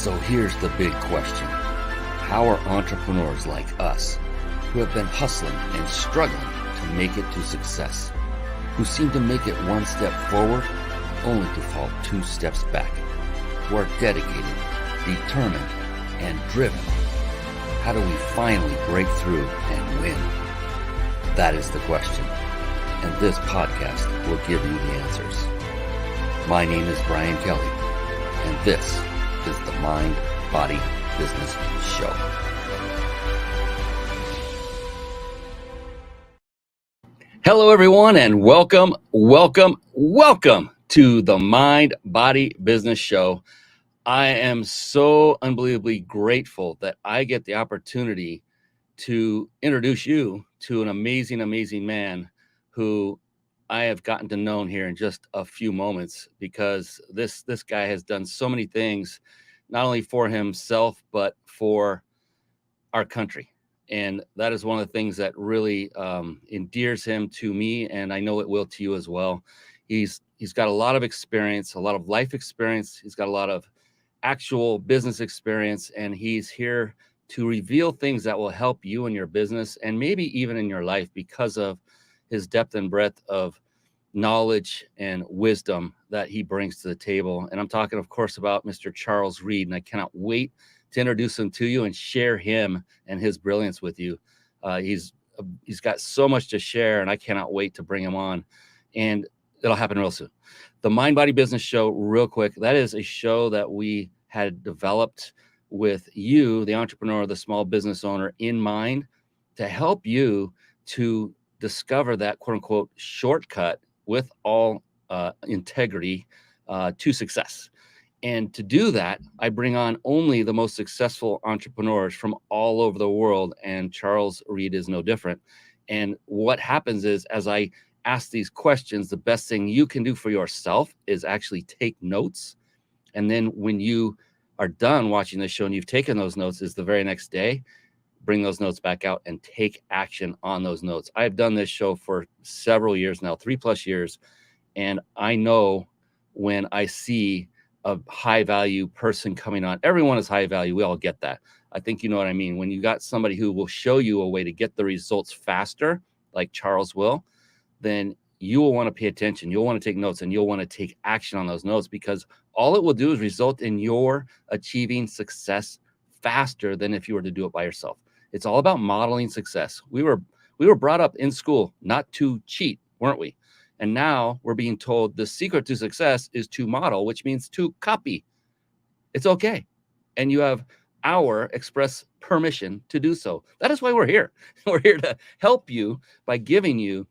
So here's the big question. How are entrepreneurs like us, who have been hustling and struggling to make it to success, who seem to make it one step forward only to fall two steps back, who are dedicated, determined, and driven, how do we finally break through and win? That is the question, and this podcast will give you the answers. My name is Brian Kelly, and this is the Mind, Body, Business Show. Hello, everyone, and welcome to the Mind, Body, Business Show. I am so unbelievably grateful that I get the opportunity to introduce you to an amazing man who I have gotten to know here in just a few moments, because this guy has done so many things, not only for himself, but for our country. And that is one of the things that really endears him to me, and I know it will to you as well. He's got a lot of experience, a lot of life experience. He's got a lot of actual business experience, and he's here to reveal things that will help you in your business and maybe even in your life because of his depth and breadth of knowledge and wisdom that he brings to the table. And I'm talking, of course, about Mr. Charles Reed, and I cannot wait to introduce him to you and share him and his brilliance with you. He's got so much to share, and I cannot wait to bring him on, and it'll happen real soon. The Mind Body Business Show, real quick, that is a show that we had developed with you, the entrepreneur, the small business owner, in mind, to help you to discover that quote unquote shortcut with all integrity to success. And to do that, I bring on only the most successful entrepreneurs from all over the world, and Charles Reed is no different. And what happens is, as I ask these questions, the best thing you can do for yourself is actually take notes. And then when you are done watching this show and you've taken those notes, is the very next day, bring those notes back out and take action on those notes. I've done this show for several years now, 3+ years. And I know when I see a high value person coming on, everyone is high value. We all get that. I think you know what I mean. When you got somebody who will show you a way to get the results faster, like Charles will, then you will want to pay attention. You'll want to take notes, and you'll want to take action on those notes, because all it will do is result in your achieving success faster than if you were to do it by yourself. It's all about modeling success. We were brought up in school not to cheat, weren't we? And now we're being told the secret to success is to model, which means to copy. It's okay. And you have our express permission to do so. That is why we're here. We're here to help you by giving you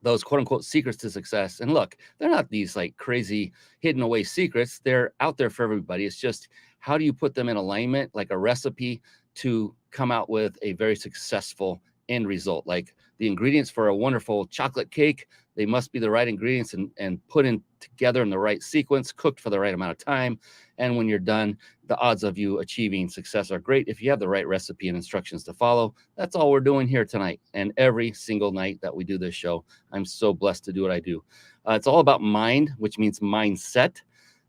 those quote unquote secrets to success. And look, they're not these like crazy hidden away secrets. They're out there for everybody. It's just, how do you put them in alignment, like a recipe, to come out with a very successful end result? Like the ingredients for a wonderful chocolate cake, they must be the right ingredients and put in together in the right sequence, cooked for the right amount of time. And when you're done, the odds of you achieving success are great if you have the right recipe and instructions to follow. That's all we're doing here tonight. And every single night that we do this show, I'm so blessed to do what I do. It's all about mind, which means mindset.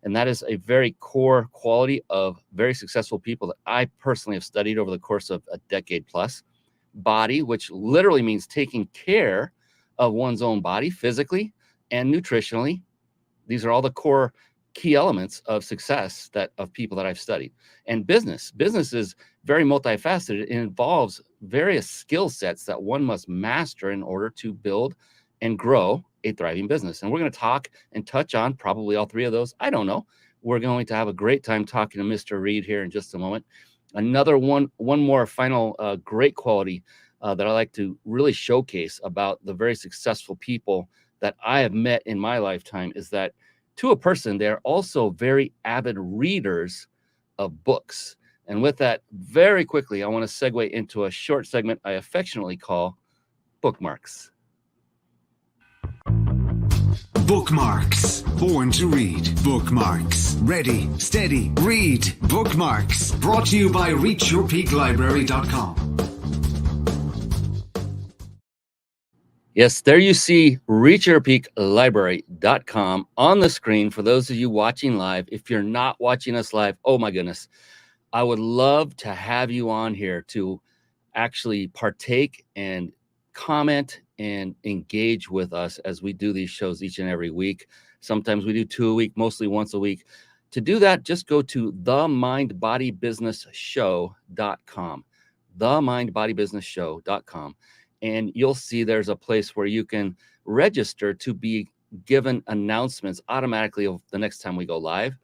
And that is a very core quality of very successful people that I personally have studied over the course of a decade plus. Body, which literally means taking care of one's own body physically and nutritionally. These are all the core key elements of success of people that I've studied. And business is very multifaceted. It involves various skill sets that one must master in order to build and grow a thriving business. And we're going to talk and touch on probably all three of those. I don't know. We're going to have a great time talking to Mr. Reed here in just a moment. Another one more final great quality that I like to really showcase about the very successful people that I have met in my lifetime is that, to a person, they're also very avid readers of books. And with that, very quickly, I want to segue into a short segment I affectionately call Bookmarks. Bookmarks. Born to read. Bookmarks. Ready, steady, read. Bookmarks. Brought to you by ReachYourPeakLibrary.com. Yes, there you see reachyourpeaklibrary.com on the screen for those of you watching live. If you're not watching us live, oh my goodness, I would love to have you on here to actually partake and comment and engage with us as we do these shows each and every week. Sometimes we do 2 a week, mostly once a week. To do that, just go to themindbodybusinessshow.com, themindbodybusinessshow.com, and you'll see there's a place where you can register to be given announcements automatically of the next time we go live.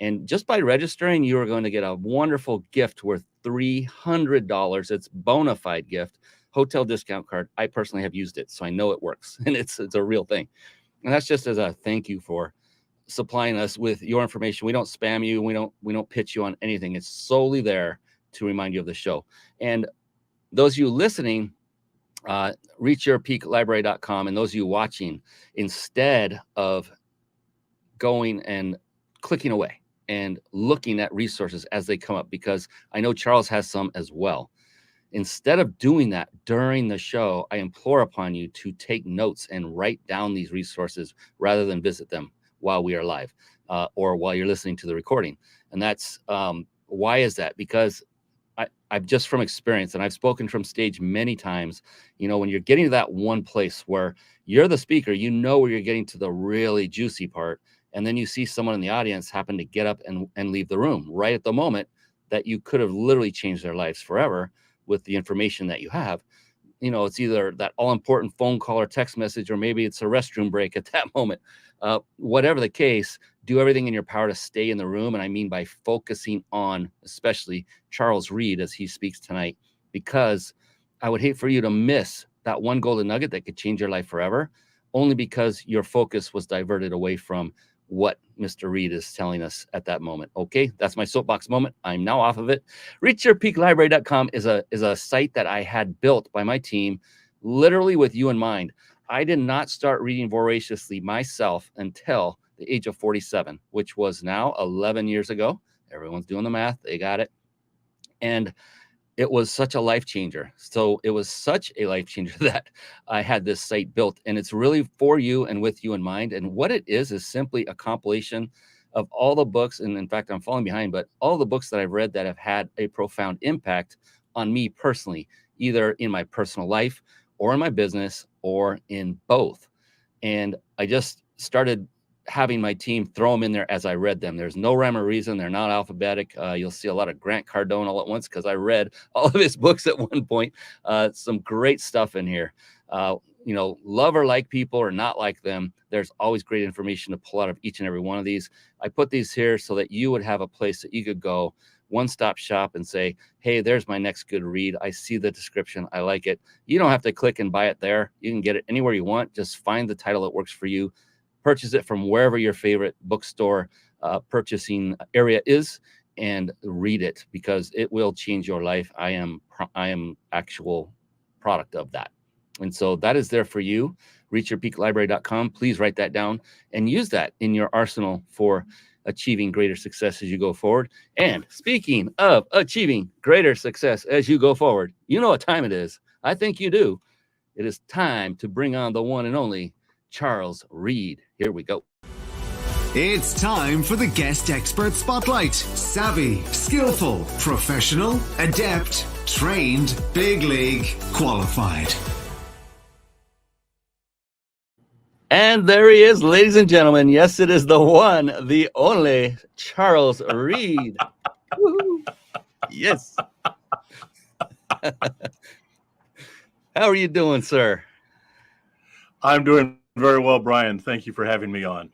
And just by registering, you are going to get a wonderful gift worth $300. It's bona fide gift, hotel discount card. I personally have used it, so I know it works, and it's a real thing. And that's just as a thank you for supplying us with your information. We don't spam you. We don't pitch you on anything. It's solely there to remind you of the show. And those of you listening, reachyourpeaklibrary.com, and those of you watching, instead of going and clicking away and looking at resources as they come up, because I know Charles has some as well. Instead of doing that during the show, I implore upon you to take notes and write down these resources rather than visit them while we are live or while you're listening to the recording. And that's why is that? Because I've just from experience, and I've spoken from stage many times, when you're getting to that one place where you're the speaker, where you're getting to the really juicy part, and then you see someone in the audience happen to get up and leave the room right at the moment that you could have literally changed their lives forever with the information that you have. It's either that all-important phone call or text message, or maybe it's a restroom break at that moment. Whatever the case, do everything in your power to stay in the room. And I mean by focusing on, especially Charles Reed as he speaks tonight, because I would hate for you to miss that one golden nugget that could change your life forever, only because your focus was diverted away from what Mr. Reed is telling us at that moment. Okay, that's my soapbox moment. I'm now off of it. ReachYourPeakLibrary.com is a site that I had built by my team, literally with you in mind. I did not start reading voraciously myself until the age of 47, which was now 11 years ago. Everyone's doing the math. They got it. And it was such a life changer. So it was such a life changer that I had this site built, and it's really for you and with you in mind. And what it is simply a compilation of all the books. And in fact, I'm falling behind, but all the books that I've read that have had a profound impact on me personally, either in my personal life or in my business or in both. And I just started having my team throw them in there as I read them. There's no rhyme or reason. They're not alphabetic. You'll see a lot of Grant Cardone all at once because I read all of his books at one point. Some great stuff in here. Love or like people or not like them. There's always great information to pull out of each and every one of these. I put these here so that you would have a place that you could go, one-stop shop, and say, hey, there's my next good read. I see the description. I like it. You don't have to click and buy it there. You can get it anywhere you want. Just find the title that works for you. Purchase it from wherever your favorite bookstore purchasing area is, and read it, because it will change your life. I am actual product of that. And so that is there for you. ReachYourPeakLibrary.com. Please write that down and use that in your arsenal for achieving greater success as you go forward. And speaking of achieving greater success as you go forward, you know what time it is. I think you do. It is time to bring on the one and only Charles Reed. Here we go. It's time for the Guest Expert Spotlight. Savvy, skillful, professional, adept, trained, big league, qualified. And there he is, ladies and gentlemen. Yes, it is the one, the only Charles Reed. Woo-hoo. Yes. How are you doing, sir? I'm doing very well, Brian. Thank you for having me on.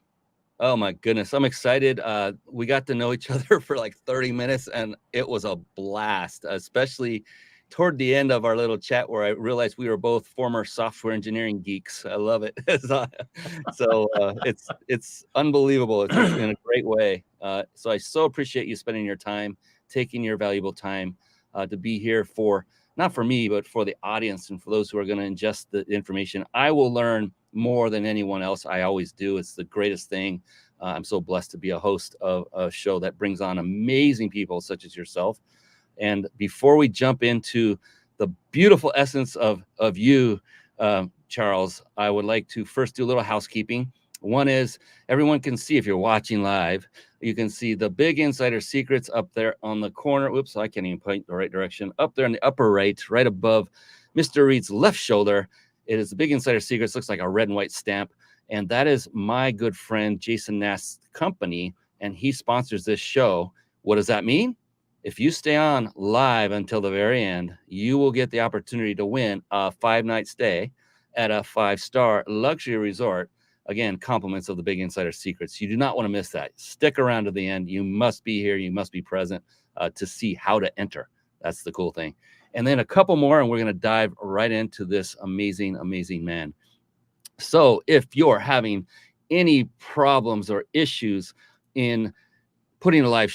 Oh, my goodness. I'm excited. We got to know each other for like 30 minutes, and it was a blast, especially toward the end of our little chat where I realized we were both former software engineering geeks. I love it. So it's unbelievable. It's in a great way. So I so appreciate you spending your time, taking your valuable time to be here for, not for me, but for the audience and for those who are going to ingest the information. I will learn more than anyone else. I always do. It's the greatest thing. I'm so blessed to be a host of a show that brings on amazing people such as yourself. And before we jump into the beautiful essence of you, Charles, I would like to first do a little housekeeping. One is everyone can see, if you're watching live, you can see the big insider secrets up there on the corner. Oops, I can't even point the right direction. Up there in the upper right above Mr. Reed's left shoulder, it is the big insider secrets. Looks like a red and white stamp. And that is my good friend Jason Nast's company, and he sponsors this show. What does that mean? If you stay on live until the very end, you will get the opportunity to win a 5-night stay at a 5-star luxury resort. Again, compliments of the Big Insider Secrets. You do not want to miss that. Stick around to the end. You must be here. You must be present to see how to enter. That's the cool thing. And then a couple more, and we're going to dive right into this amazing, amazing man. So if you're having any problems or issues in putting a live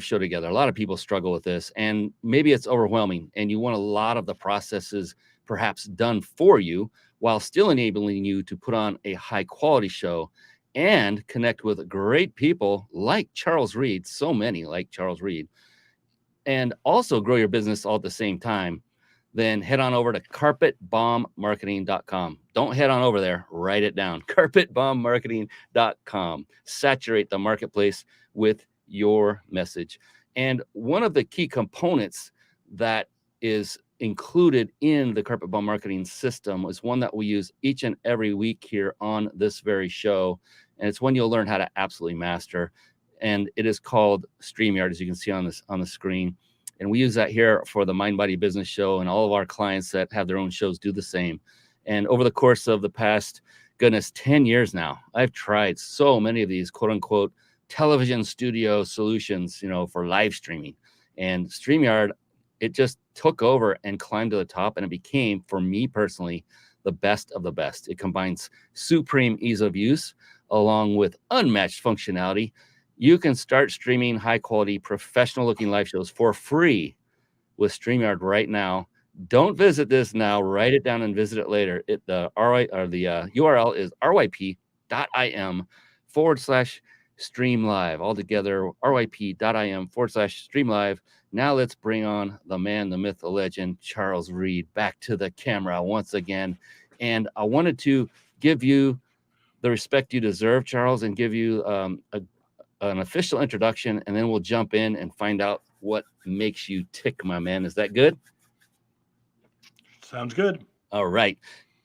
show together, a lot of people struggle with this, and maybe it's overwhelming, and you want a lot of the processes perhaps done for you while still enabling you to put on a high quality show and connect with great people like Charles Reed, so many like Charles Reed, and also grow your business all at the same time, then head on over to carpetbombmarketing.com. Don't head on over there. Write it down. carpetbombmarketing.com. Saturate the marketplace with your message. And one of the key components that is included in the Carpet Bomb Marketing system is one that we use each and every week here on this very show. And it's one you'll learn how to absolutely master. And it is called StreamYard, as you can see on the screen. And we use that here for the Mind Body Business Show, and all of our clients that have their own shows do the same. And over the course of the past, 10 years now, I've tried so many of these quote unquote television studio solutions, for live streaming. And StreamYard, it just took over and climbed to the top, and it became, for me personally, the best of the best. It combines supreme ease of use along with unmatched functionality. You can start streaming high-quality, professional-looking live shows for free with StreamYard right now. Don't visit this now. Write it down and visit it later. The URL is ryp.im/streamlive. Altogether, ryp.im/streamlive. Now let's bring on the man, the myth, the legend, Charles Reed, back to the camera once again. And I wanted to give you the respect you deserve, Charles, and give you an official introduction, and then we'll jump in and find out what makes you tick, my man. Is that good? Sounds good. All right.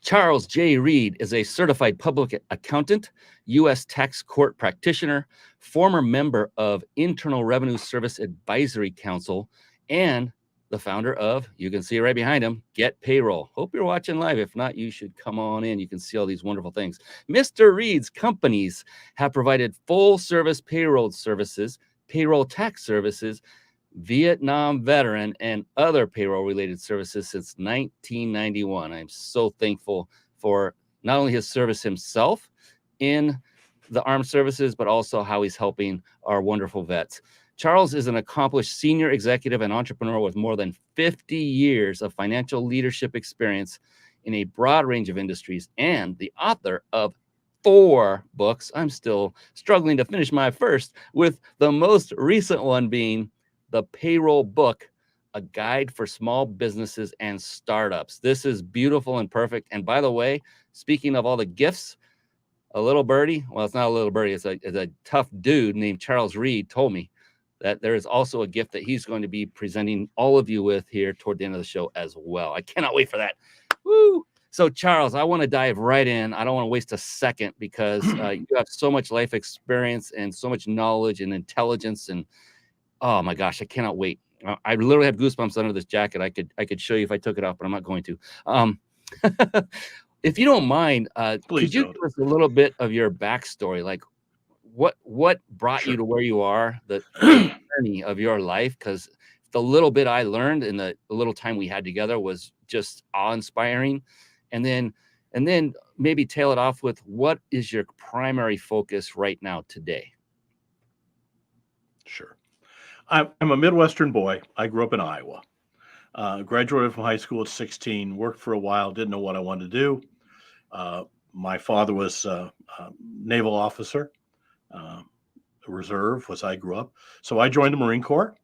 Charles J. Reed is a certified public accountant, U.S. Tax Court Practitioner, former member of Internal Revenue Service Advisory Council, and the founder of, you can see right behind him, GetPayroll. Hope you're watching live. If not, you should come on in. You can see all these wonderful things. Mr. Reed's companies have provided full service payroll services, payroll tax services, Vietnam veteran, and other payroll related services since 1991. I'm so thankful for not only his service himself in the armed services, but also how he's helping our wonderful vets. Charles is an accomplished senior executive and entrepreneur with more than 50 years of financial leadership experience in a broad range of industries, and the author of 4 books. I'm still struggling to finish my first, with the most recent one being The Payroll Book, a guide for small businesses and startups. This is beautiful and perfect. And by the way, speaking of all the gifts, a little birdie, well, it's not a little birdie, it's a tough dude named Charles Reed told me that there is also a gift that he's going to be presenting all of you with here toward the end of the show as well. I cannot wait for that. Woo! So, Charles, I want to dive right in. I don't want to waste a second because you have so much life experience and so much knowledge and intelligence. And oh my gosh, I cannot wait. I literally have goosebumps under this jacket. I could show you if I took it off, but I'm not going to. If you don't mind, could you give us a little bit of your backstory? Like, what brought you to where you are, the journey of your life? Because the little bit I learned in the little time we had together was just awe-inspiring. And then maybe tail it off with, what is your primary focus right now today? Sure. I'm a Midwestern boy. I grew up in Iowa. Graduated from high school at 16, worked for a while, didn't know what I wanted to do. My father was a naval officer. Reserve was I grew up. So I joined the Marine Corps,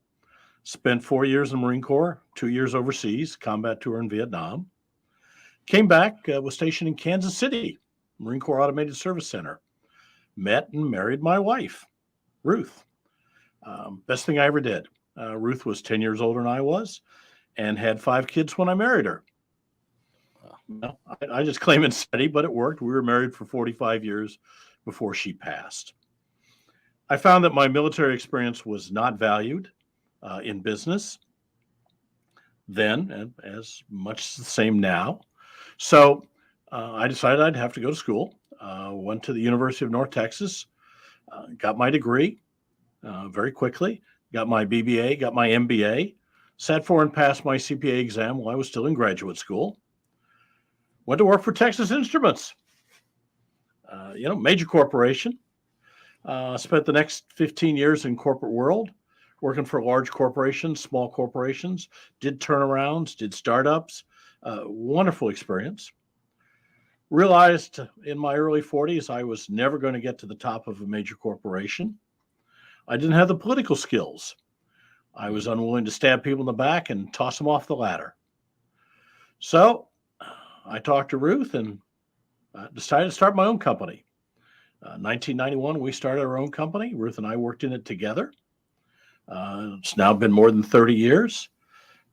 spent 4 years in the Marine Corps, 2 years overseas, combat tour in Vietnam. Came back, was stationed in Kansas City, Marine Corps Automated Service Center. Met and married my wife, Ruth. Best thing I ever did. Ruth was 10 years older than I was and had 5 kids when I married her. Well, I just claim it steady, but it worked. We were married for 45 years before she passed. I found that my military experience was not valued in business then, and as much the same now. So I decided I'd have to go to school. Went to the University of North Texas, got my degree very quickly, got my BBA, got my MBA, sat for and passed my CPA exam while I was still in graduate school. Went to work for Texas Instruments, major corporation. Spent the next 15 years in corporate world, working for large corporations, small corporations, did turnarounds, did startups. Wonderful experience. Realized in my early 40s I was never going to get to the top of a major corporation. I didn't have the political skills. I was unwilling to stab people in the back and toss them off the ladder. So I talked to Ruth and decided to start my own company. 1991, we started our own company. Ruth and I worked in it together. It's now been more than 30 years.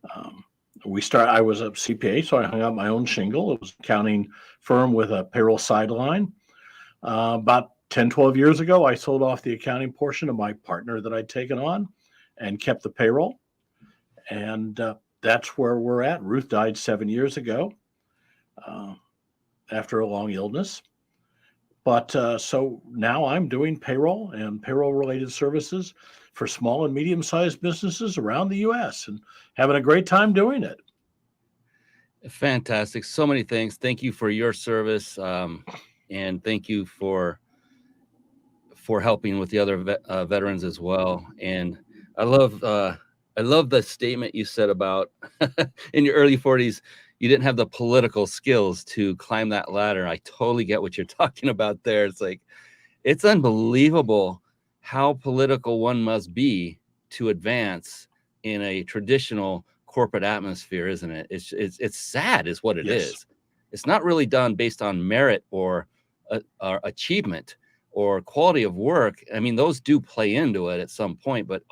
I was a CPA, so I hung out my own shingle. It was an accounting firm with a payroll sideline. About 10, 12 years ago, I sold off the accounting portion to my partner that I'd taken on and kept the payroll. And that's where we're at. Ruth died 7 years ago after a long illness. But so now I'm doing payroll and payroll-related services for small and medium-sized businesses around the U.S. and having a great time doing it. Fantastic. So many things. Thank you for your service, and thank you for helping with the other veterans as well. And I love the statement you said about in your early 40s, you didn't have the political skills to climb that ladder. I totally get what you're talking about there. It's like, it's unbelievable how political one must be to advance in a traditional corporate atmosphere, isn't it? It's sad is what it is. It's not really done based on merit or achievement or quality of work. I mean, those do play into it at some point, but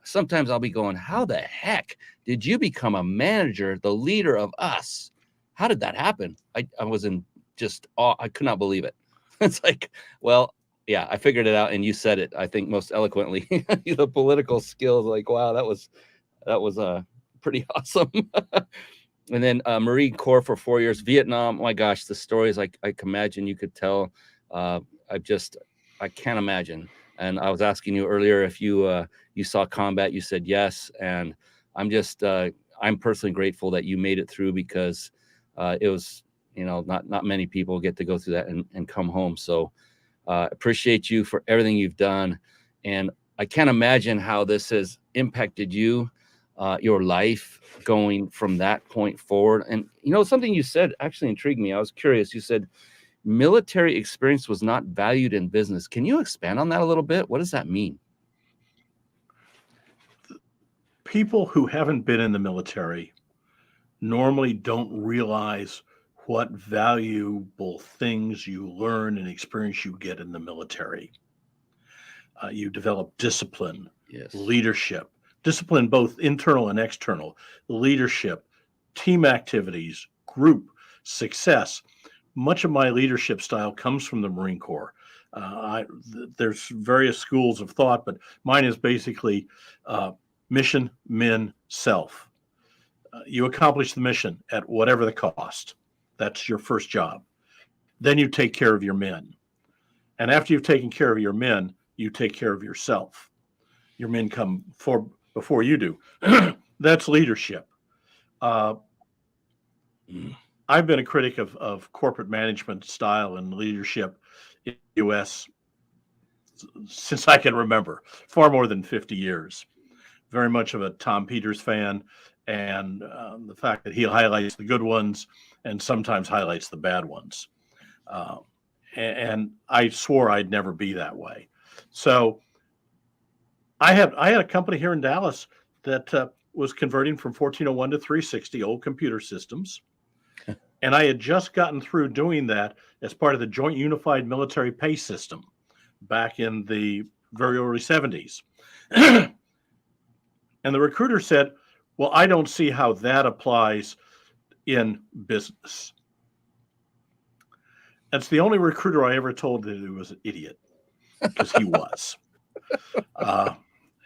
sometimes I'll be going, how the heck did you become a manager, the leader of us? How did that happen? I was in just awe. I could not believe it. It's like, well, yeah, I figured it out, and you said it, I think, most eloquently. The political skills, like, wow, that was pretty awesome. And then Marine Corps for 4 years, Vietnam. My gosh, the stories I can imagine you could tell. I can't imagine. And I was asking you earlier if you saw combat. You said yes, and I'm personally grateful that you made it through, because it was, not many people get to go through that and come home. So appreciate you for everything you've done, and I can't imagine how this has impacted you, your life going from that point forward. And something you said actually intrigued me. I was curious. You said military experience was not valued in business. Can you expand on that a little bit? What does that mean? People who haven't been in the military normally don't realize what valuable things you learn and experience you get in the military. You develop discipline, leadership, discipline both internal and external, leadership, team activities, group, success. Much of my leadership style comes from the Marine Corps. There's various schools of thought, but mine is basically mission, men, self. You accomplish the mission at whatever the cost. That's your first job. Then you take care of your men. And after you've taken care of your men, you take care of yourself. Your men come before you do. That's leadership. I've been a critic of corporate management style and leadership in the U.S. since I can remember, far more than 50 years. Very much of a Tom Peters fan, and the fact that he highlights the good ones and sometimes highlights the bad ones. And I swore I'd never be that way. So I had a company here in Dallas that was converting from 1401 to 360, old computer systems. And I had just gotten through doing that as part of the Joint Unified Military Pay System back in the very early 70s. And the recruiter said, well, I don't see how that applies in business. That's the only recruiter I ever told that he was an idiot, because he was.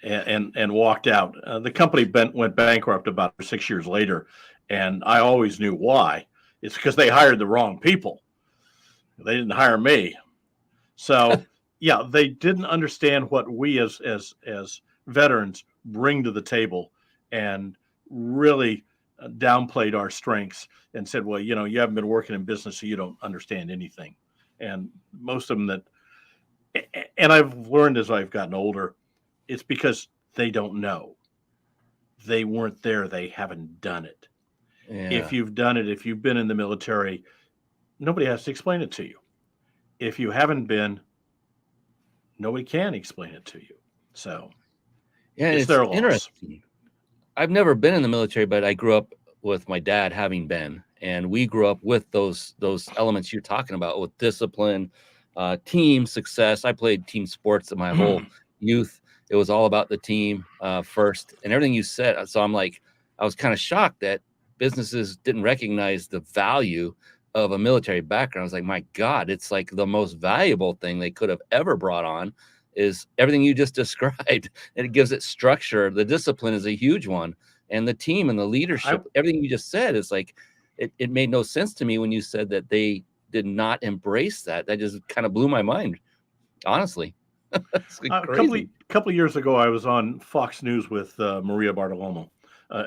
And walked out. The company went bankrupt about 6 years later, and I always knew why. It's because they hired the wrong people. They didn't hire me. So, yeah, they didn't understand what we as veterans bring to the table, and really downplayed our strengths and said, well, you haven't been working in business, so you don't understand anything. And most of them and I've learned as I've gotten older, it's because they don't know. They weren't there. They haven't done it. Yeah. If you've done it, if you've been in the military, nobody has to explain it to you. If you haven't been, nobody can explain it to you. So yeah, it's their loss. Interesting. I've never been in the military, but I grew up with my dad having been, and we grew up with those elements you're talking about, with discipline, team success. I played team sports in my whole youth. It was all about the team first, and everything you said. So I was kind of shocked that businesses didn't recognize the value of a military background. I was like, my God, it's like the most valuable thing they could have ever brought on is everything you just described. And it gives it structure. The discipline is a huge one. And the team and the leadership, everything you just said is like, it made no sense to me when you said that they did not embrace that. That just kind of blew my mind, honestly. A couple of years ago, I was on Fox News with Maria Bartiromo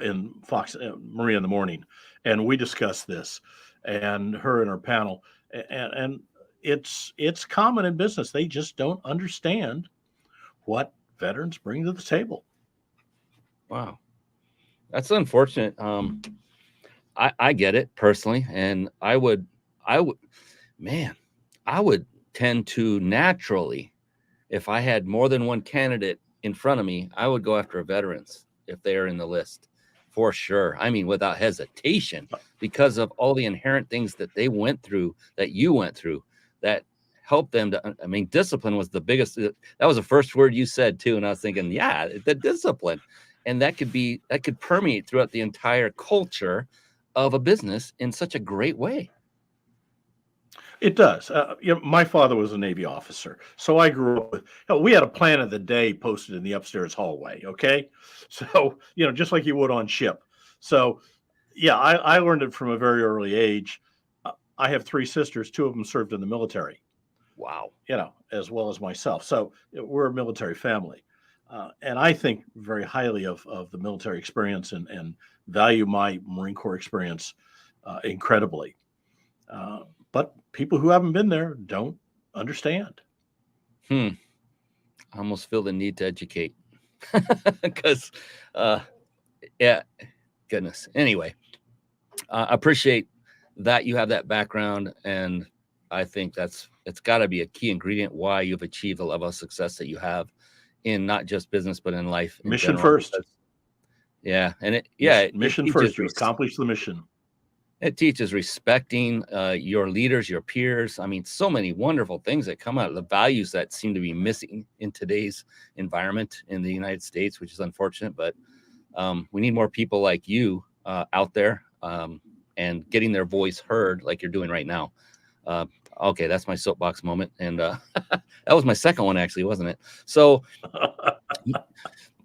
in Fox Maria in the Morning, and we discussed this, and her and her panel, and it's common in business. They just don't understand what veterans bring to the table. Wow, that's unfortunate. I get it personally, and I would tend to naturally, if I had more than one candidate in front of me, I would go after veterans if they are in the list, for sure. I mean, without hesitation, because of all the inherent things that they went through, that you went through, that helped them to, I mean, discipline was the biggest. That was the first word you said too. And I was thinking, yeah, the discipline. And that could permeate throughout the entire culture of a business in such a great way. It does. My father was a Navy officer, so I grew up with. We had a plan of the day posted in the upstairs hallway. Okay, so just like you would on ship. So, yeah, I learned it from a very early age. I have 3 sisters. 2 of them served in the military. Wow. As well as myself. So we're a military family, and I think very highly of the military experience and value my Marine Corps experience incredibly. But people who haven't been there don't understand. I almost feel the need to educate because, yeah, goodness. Anyway, I appreciate that you have that background, and I think it's got to be a key ingredient why you've achieved the level of success that you have in not just business but in life. Mission first. Yeah, and mission first. You accomplish the mission. It teaches respecting your leaders, your peers. I mean, so many wonderful things that come out of the values that seem to be missing in today's environment in the United States, which is unfortunate. But we need more people like you out there and getting their voice heard like you're doing right now. Okay, that's my soapbox moment. And that was my second one, actually, wasn't it? So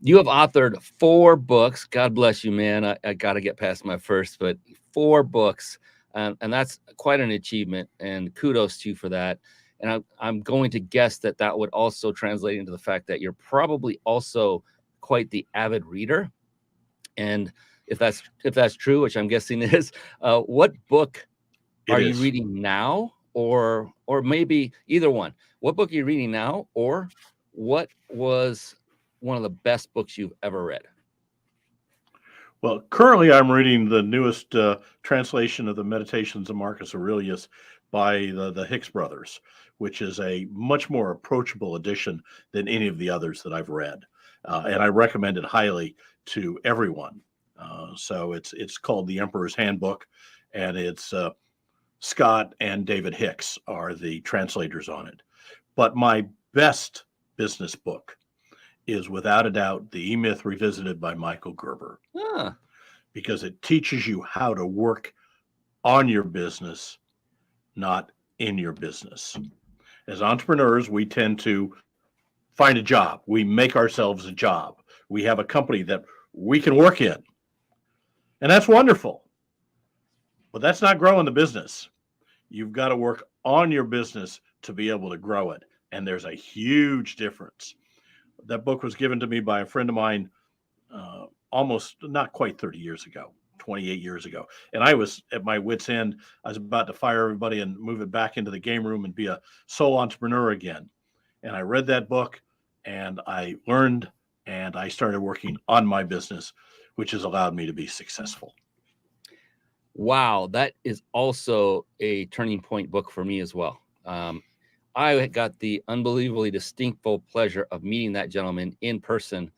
you have authored 4 books. God bless you, man. I got to get past my first, but 4 books. And that's quite an achievement. And kudos to you for that. And I'm going to guess that would also translate into the fact that you're probably also quite the avid reader. And if that's true, which I'm guessing is, what book are you reading now? Or maybe either one. What book are you reading now? Or what was one of the best books you've ever read? Well, currently I'm reading the newest translation of the Meditations of Marcus Aurelius by the Hicks brothers, which is a much more approachable edition than any of the others that I've read. And I recommend it highly to everyone. So it's called The Emperor's Handbook, and it's Scott and David Hicks are the translators on it. But my best business book is without a doubt The E-Myth Revisited by Michael Gerber, because it teaches you how to work on your business, not in your business. As entrepreneurs, we tend to find a job. We make ourselves a job. We have a company that we can work in. And that's wonderful. But that's not growing the business. You've got to work on your business to be able to grow it. And there's a huge difference. That book was given to me by a friend of mine almost not quite 30 years ago, 28 years ago. And I was at my wit's end. I was about to fire everybody and move it back into the game room and be a sole entrepreneur again. And I read that book and I learned and I started working on my business, which has allowed me to be successful. Wow, that is also a turning point book for me as well. I got the unbelievably distinctful pleasure of meeting that gentleman in person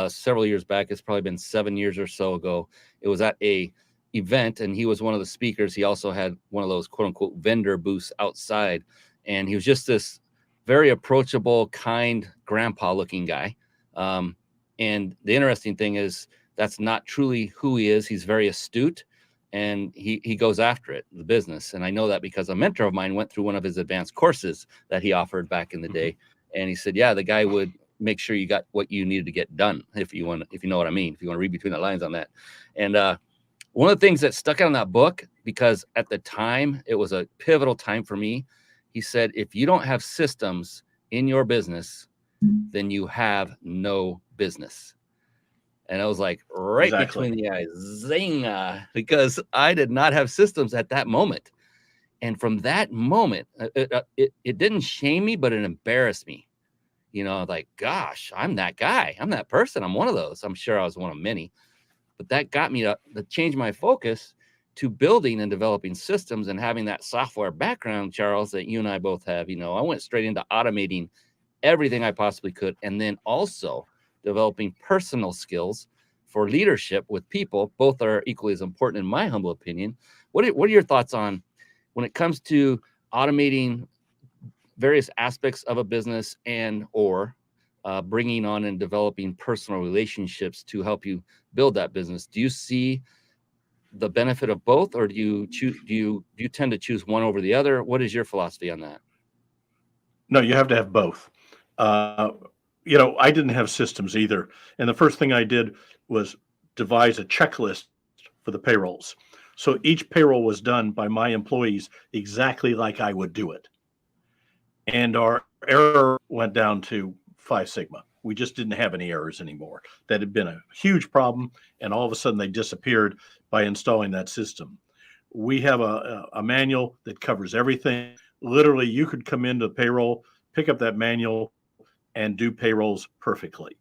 several years back. It's probably been 7 years or so ago. It was at a event, and he was one of the speakers. He also had one of those quote unquote vendor booths outside, and he was just this very approachable, kind grandpa looking guy. And the interesting thing is that's not truly who he is. He's very astute. And he goes after it, the business. And I know that because a mentor of mine went through one of his advanced courses that he offered back in the day. And he said, yeah, the guy would make sure you got what you needed to get done, if you know what I mean, if you want to read between the lines on that. And one of the things that stuck out in that book, because at the time, it was a pivotal time for me. He said, if you don't have systems in your business, then you have no business. And I was like, right between the eyes, zing, because I did not have systems at that moment. And from that moment, it didn't shame me, but it embarrassed me. You know, like, gosh, I'm that guy. I'm that person. I'm one of those. I'm sure I was one of many. But that got me to change my focus to building and developing systems and having that software background, Charles, that you and I both have. You know, I went straight into automating everything I possibly could. And then also developing personal skills for leadership with people. Both are equally as important, in my humble opinion. What are your thoughts on when it comes to automating various aspects of a business and or bringing on and developing personal relationships to help you build that business? Do you see the benefit of both, or do you tend to choose one over the other? What is your philosophy on that? No, you have to have both. You know, I didn't have systems either. And the first thing I did was devise a checklist for the payrolls. So each payroll was done by my employees exactly like I would do it. And our error went down to 5 sigma. We just didn't have any errors anymore. That had been a huge problem. And all of a sudden they disappeared by installing that system. We have a manual that covers everything. Literally, you could come into payroll, pick up that manual, and do payrolls perfectly.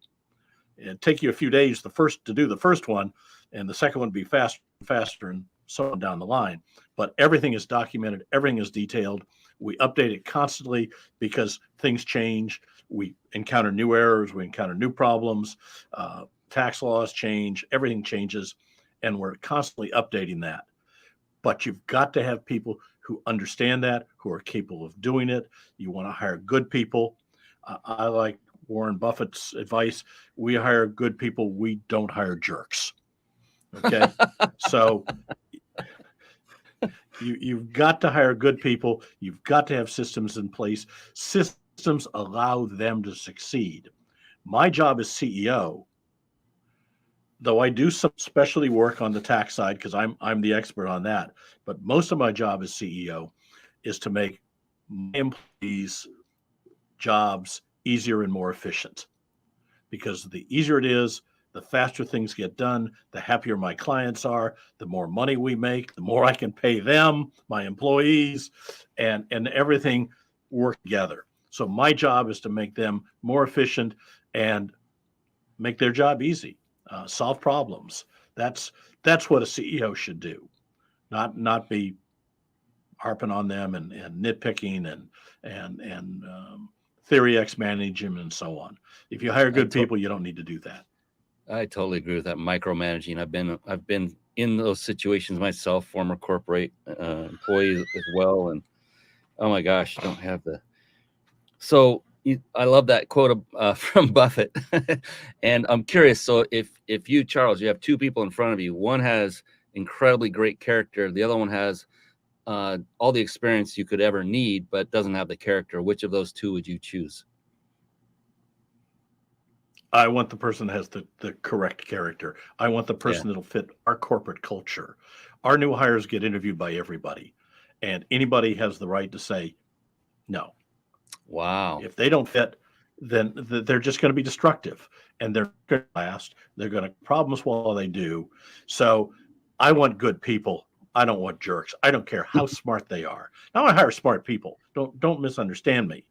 It'd take you a few days to do the first one, and the second one would be faster, and so on down the line. But everything is documented, everything is detailed. We update it constantly because things change. We encounter new errors, we encounter new problems, tax laws change, everything changes, and we're constantly updating that. But you've got to have people who understand that, who are capable of doing it. You want to hire good people. I like Warren Buffett's advice. We hire good people. We don't hire jerks. Okay. So you've got to hire good people. You've got to have systems in place. Systems allow them to succeed. My job as CEO, though I do some specialty work on the tax side because I'm the expert on that, but most of my job as CEO is to make my employees' jobs easier and more efficient. Because the easier it is, the faster things get done, the happier my clients are, the more money we make, the more I can pay them, my employees, and everything work together. So my job is to make them more efficient and make their job easy, solve problems. That's what a CEO should do, not be harping on them and nitpicking and theory X management and so on. If you hire good people, you don't need to do that. I totally agree with that. Micromanaging. I've been in those situations myself, former corporate employee as well. And oh my gosh, I don't have the. So I love that quote from Buffett. And I'm curious. So if you, Charles, you have two people in front of you, one has incredibly great character, the other one has all the experience you could ever need, but doesn't have the character, which of those two would you choose? I want the person that has the correct character. I want the person that'll fit our corporate culture. Our new hires get interviewed by everybody, and anybody has the right to say no. Wow. If they don't fit, then they're just going to be destructive, and they're going to last. They're going to problems while they do. So I want good people. I don't want jerks. I don't care how smart they are. Now I hire smart people. Don't misunderstand me.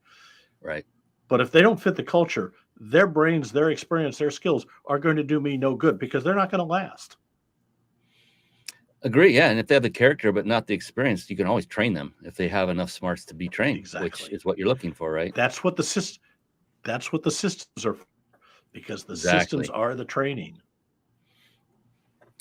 Right. But if they don't fit the culture, their brains, their experience, their skills are going to do me no good because they're not going to last. Agree. Yeah. And if they have the character, but not the experience, you can always train them if they have enough smarts to be trained, which is what you're looking for, right? That's what the systems are for, because the systems are the training.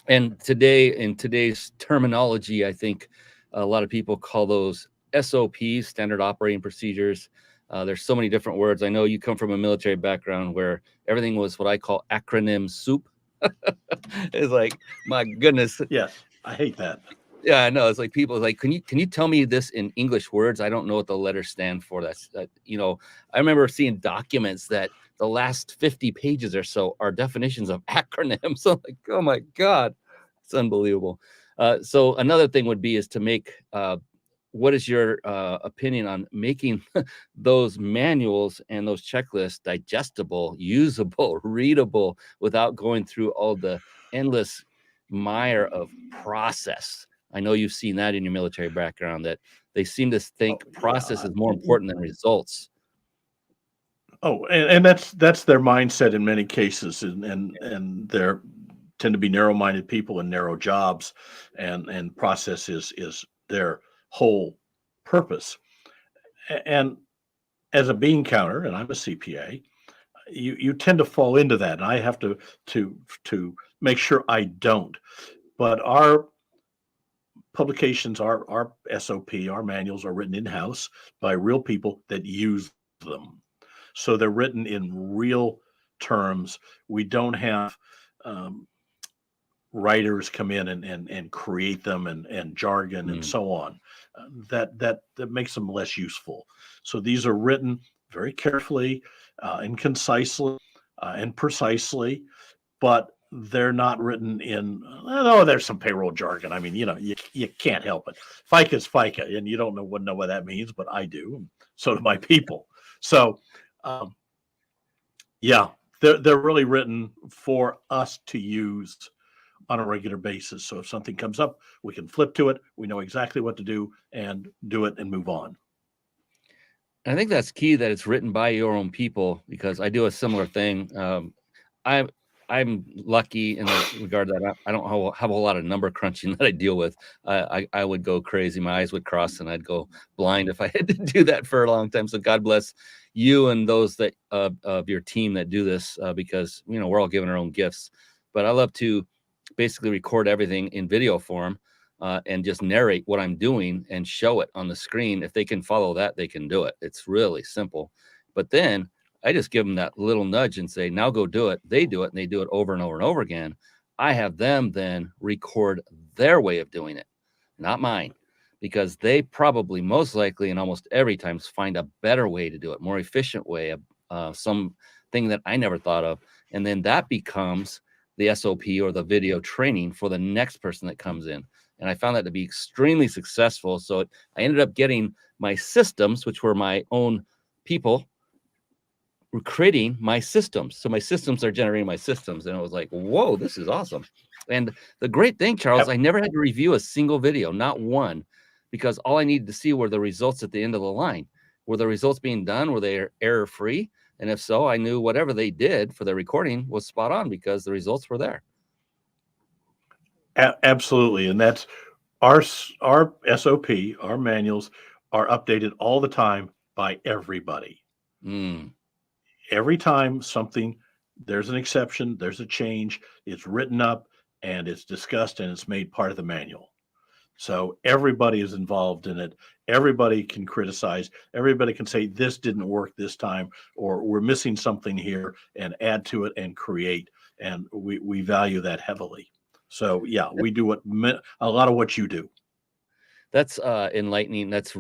And today, in today's terminology, I think a lot of people call those SOPs, standard operating procedures. There's so many different words. I know you come from a military background where everything was what I call acronym soup. It's like, my goodness. Yes, I hate that. Yeah, I know. It's like people like, can you tell me this in English words? I don't know what the letters stand for. That's I remember seeing documents that the last 50 pages or so are definitions of acronyms. So I'm like, oh my God, it's unbelievable. So another thing would be is to make what is your opinion on making those manuals and those checklists digestible, usable, readable without going through all the endless mire of process? I know you've seen that in your military background, that they seem to think process is more important than results. Oh, and that's their mindset in many cases, and they're tend to be narrow-minded people in narrow jobs, and process is their whole purpose. And as a bean counter, and I'm a CPA, you tend to fall into that, and I have to make sure I don't. But our publications, our SOP, our manuals are written in-house by real people that use them. So they're written in real terms. We don't have writers come in and create them and jargon and so on. That makes them less useful. So these are written very carefully and concisely and precisely, but they're not written in, there's some payroll jargon. I mean, you can't help it. FICA is FICA, and you don't know what that means, but I do. And so do my people. So, they're really written for us to use on a regular basis. So if something comes up, we can flip to it. We know exactly what to do and do it and move on. I think that's key, that it's written by your own people, because I do a similar thing. I'm lucky in the regard that I don't have a whole lot of number crunching that I deal with. I would go crazy. My eyes would cross and I'd go blind if I had to do that for a long time. So God bless you and those that of your team that do this, because we're all given our own gifts. But I love to basically record everything in video form and just narrate what I'm doing and show it on the screen. If they can follow that, they can do it. It's really simple. But then I just give them that little nudge and say, now go do it. They do it, and they do it over and over and over again. I have them then record their way of doing it, not mine, because they probably most likely and almost every time find a better way to do it, more efficient way, something that I never thought of. And then that becomes the SOP or the video training for the next person that comes in. And I found that to be extremely successful. So I ended up getting my systems, which were my own people, creating my systems. So my systems are generating my systems. And I was like, whoa, this is awesome. And the great thing, Charles, I never had to review a single video, not one, because all I needed to see were the results at the end of the line. Were the results being done? Were they error-free? And if so, I knew whatever they did for the recording was spot on because the results were there. Absolutely. And that's our SOP, our manuals are updated all the time by everybody. Every time there's an exception, there's a change, it's written up and it's discussed and it's made part of the manual. So everybody is involved in it. Everybody can criticize. Everybody can say this didn't work this time, or we're missing something here, and add to it and create. And we value that heavily. So yeah, we do a lot of what you do. That's enlightening. That's a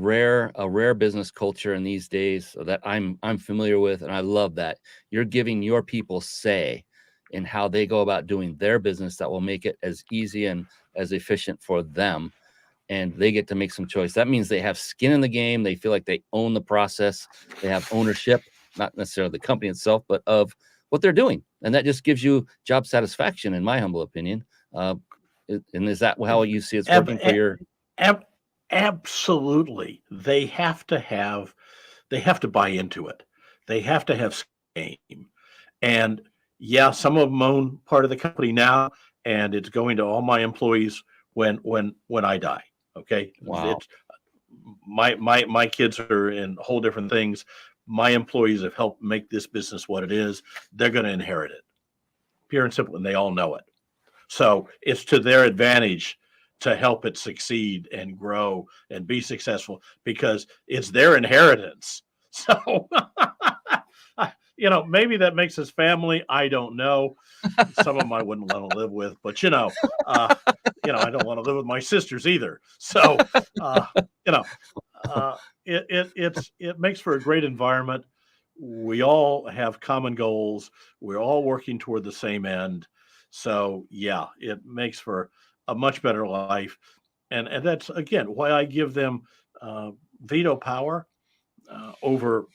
rare business culture in these days that I'm familiar with, and I love that. You're giving your people say in how they go about doing their business that will make it as easy and as efficient for them, and they get to make some choice. That means they have skin in the game. They feel like they own the process. They have ownership, not necessarily the company itself, but of what they're doing, and that just gives you job satisfaction, in my humble opinion. And is that how you see it's working for your? Absolutely. They have to buy into it. They have to have skin in the game. And yeah, some of them own part of the company now, and it's going to all my employees when I die. Okay. Wow. My kids are in whole different things. My employees have helped make this business what it is. They're going to inherit it. Pure and simple, and they all know it. So it's to their advantage to help it succeed and grow and be successful, because it's their inheritance. So, maybe that makes us family. I don't know. Some of them I wouldn't want to live with, but I don't want to live with my sisters either. So, it makes for a great environment. We all have common goals. We're all working toward the same end. So yeah, it makes for a much better life. And that's, again, why I give them veto power over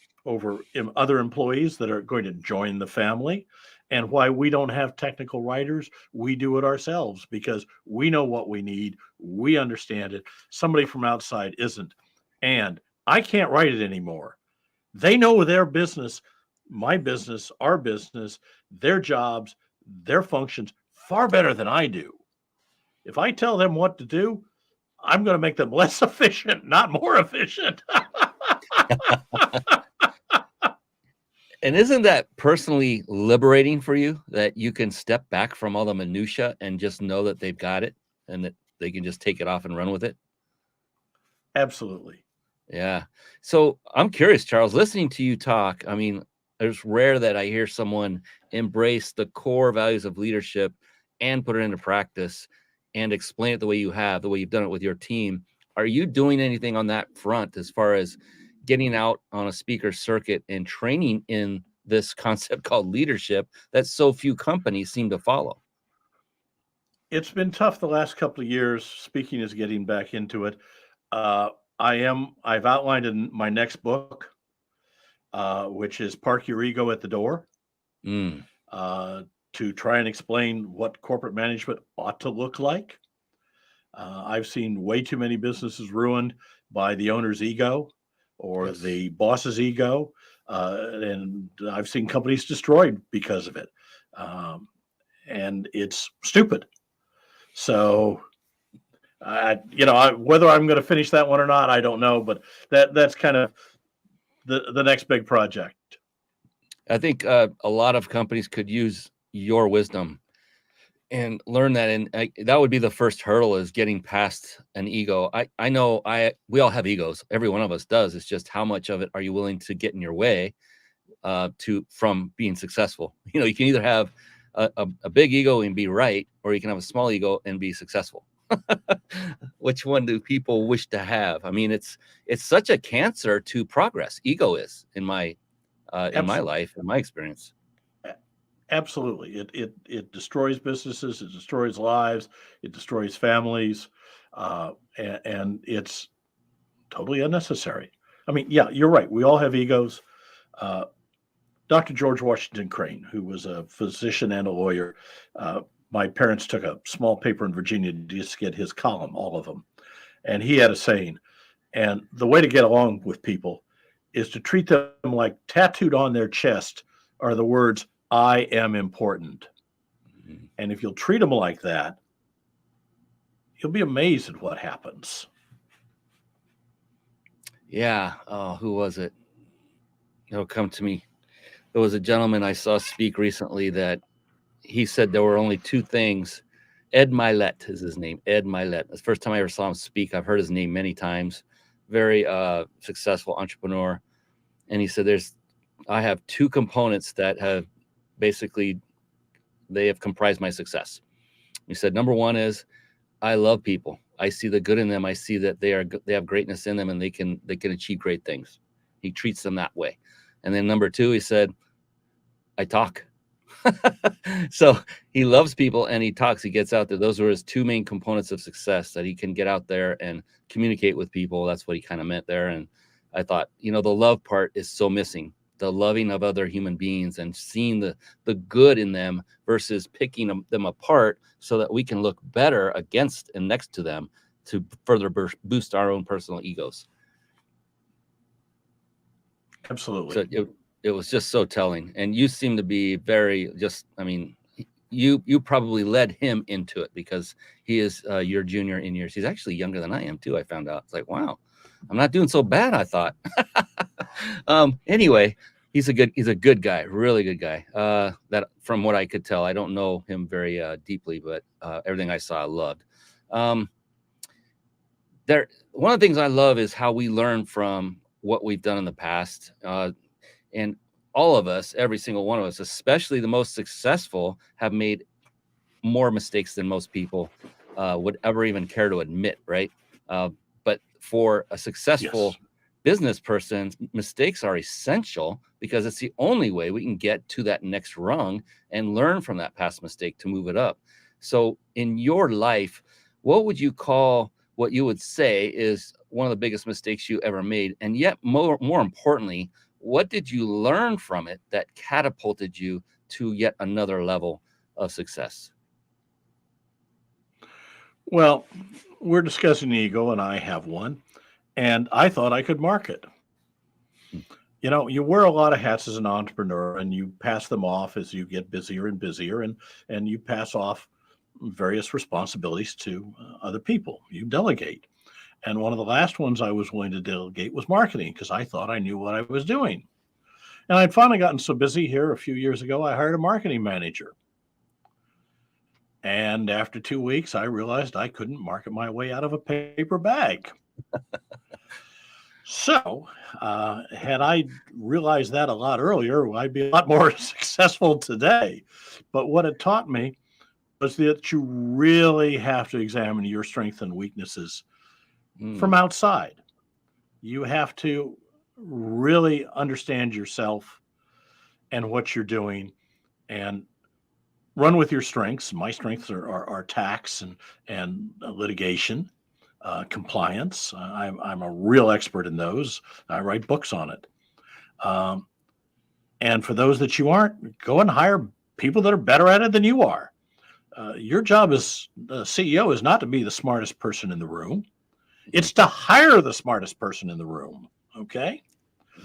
other employees that are going to join the family, and why we don't have technical writers. We do it ourselves because we know what we need. We understand it. Somebody from outside isn't. And I can't write it anymore. They know their business, my business, our business, their jobs, their functions far better than I do. If I tell them what to do, I'm going to make them less efficient, not more efficient. And isn't that personally liberating for you, that you can step back from all the minutia and just know that they've got it and that they can just take it off and run with it? Absolutely. Yeah. So I'm curious, Charles, listening to you talk, I mean, it's rare that I hear someone embrace the core values of leadership and put it into practice and explain it the way you have, the way you've done it with your team. Are you doing anything on that front as far as getting out on a speaker circuit and training in this concept called leadership that so few companies seem to follow? It's been tough the last couple of years. Speaking is getting back into it. I've outlined in my next book, which is Park Your Ego at the Door, to try and explain what corporate management ought to look like. I've seen way too many businesses ruined by the owner's ego or the boss's ego. And I've seen companies destroyed because of it. And it's stupid. So, whether I'm going to finish that one or not, I don't know. But that's kind of the next big project. I think a lot of companies could use your wisdom and learn that. And that would be the first hurdle, is getting past an ego. I know we all have egos. Every one of us does. It's just how much of it are you willing to get in your way from being successful? You can either have a big ego and be right, or you can have a small ego and be successful. Which one do people wish to have? I mean, it's such a cancer to progress. Ego is, in my life, in my experience. Absolutely. It destroys businesses. It destroys lives. It destroys families. And it's totally unnecessary. I mean, yeah, you're right. We all have egos. Dr. George Washington Crane, who was a physician and a lawyer, my parents took a small paper in Virginia to just get his column, all of them. And he had a saying, and the way to get along with people is to treat them like tattooed on their chest are the words, "I am important." Mm-hmm. And if you'll treat them like that, you'll be amazed at what happens. Yeah. Oh, who was it? It'll come to me. There was a gentleman I saw speak recently that he said there were only two things Ed Milet is his name. Ed Milet. That's the first time I ever saw him speak. I've heard his name many times. Very successful entrepreneur. And he said, I have two components that have basically, they have comprised my success. He said, number one is I love people. I see the good in them. I see that they have greatness in them and they can achieve great things. He treats them that way. And then number two, he said, I talk. So he loves people and he talks, he gets out there. Those are his two main components of success, that he can get out there and communicate with people. That's what he kind of meant there. And I thought, the love part is so missing. The loving of other human beings and seeing the good in them versus picking them apart so that we can look better against and next to them to further boost our own personal egos. Absolutely. So it was just so telling. And you seem to be very you probably led him into it because he is your junior in years. He's actually younger than I am too. I found out. It's like, wow, I'm not doing so bad, I thought. Anyway, he's a good guy, really good guy. That from what I could tell, I don't know him very deeply, but everything I saw, I loved. One of the things I love is how we learn from what we've done in the past. And all of us, every single one of us, especially the most successful, have made more mistakes than most people would ever even care to admit, right? But for a successful business person, mistakes are essential because it's the only way we can get to that next rung and learn from that past mistake to move it up. So in your life, what would you call what you would say is one of the biggest mistakes you ever made? And yet more importantly, what did you learn from it that catapulted you to yet another level of success? Well, we're discussing ego, and I have one, and I thought I could market. You wear a lot of hats as an entrepreneur, and you pass them off as you get busier and busier, and you pass off various responsibilities to other people. You delegate. And one of the last ones I was willing to delegate was marketing because I thought I knew what I was doing. And I'd finally gotten so busy here a few years ago, I hired a marketing manager. And after 2 weeks, I realized I couldn't market my way out of a paper bag. So, had I realized that a lot earlier, I'd be a lot more successful today. But what it taught me was that you really have to examine your strengths and weaknesses from outside. You have to really understand yourself and what you're doing and run with your strengths. My strengths are tax and litigation, compliance. I'm a real expert in those. I write books on it. And for those that you aren't, go and hire people that are better at it than you are. Your job as the CEO is not to be the smartest person in the room. It's to hire the smartest person in the room, okay?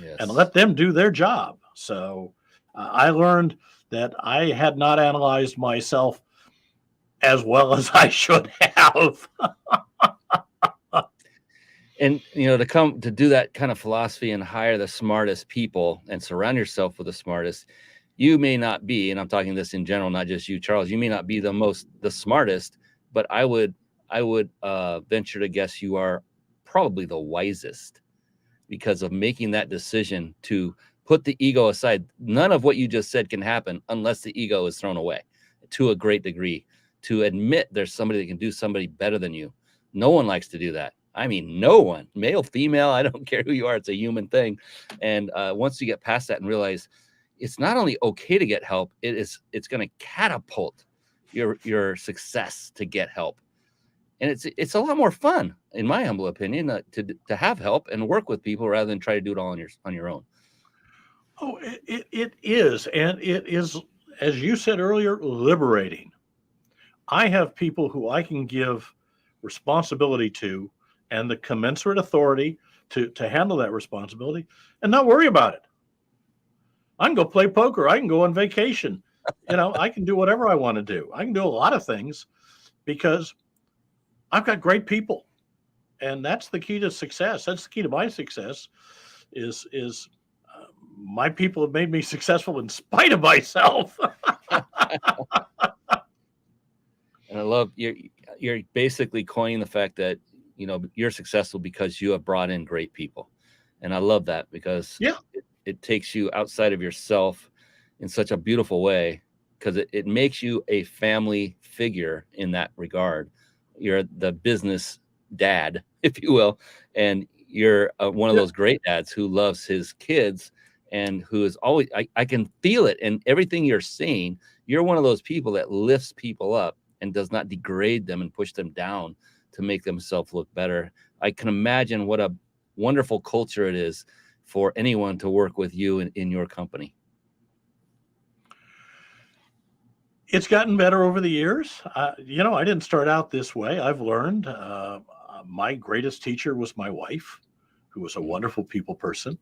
Yes. And let them do their job. So I learned that I had not analyzed myself as well as I should have. And, to do that kind of philosophy and hire the smartest people and surround yourself with the smartest, you may not be, and I'm talking this in general, not just you, Charles, you may not be the smartest, but I would venture to guess you are probably the wisest because of making that decision to put the ego aside. None of what you just said can happen unless the ego is thrown away to a great degree. To admit there's somebody that can do somebody better than you. No one likes to do that. I mean, no one, male, female, I don't care who you are. It's a human thing. And once you get past that and realize it's not only okay to get help, it's going to catapult your success to get help. And it's a lot more fun, in my humble opinion, to have help and work with people rather than try to do it all on your own. Oh, it is. And it is, as you said earlier, liberating. I have people who I can give responsibility to and the commensurate authority to handle that responsibility and not worry about it. I can go play poker. I can go on vacation. I can do whatever I want to do. I can do a lot of things because I've got great people. And that's the key to success. That's the key to my success is my people have made me successful in spite of myself. And I love you're basically coining the fact that, you're successful because you have brought in great people. And I love that because Yeah. it takes you outside of yourself in such a beautiful way, because it makes you a family figure in that regard. You're the business dad, if you will, and you're one of Yeah. those great dads who loves his kids and who is always, I can feel it in everything you're saying. You're one of those people that lifts people up and does not degrade them and push them down to make themselves look better. I can imagine what a wonderful culture it is for anyone to work with you in your company. It's gotten better over the years. I didn't start out this way. I've learned. My greatest teacher was my wife, who was a wonderful people person.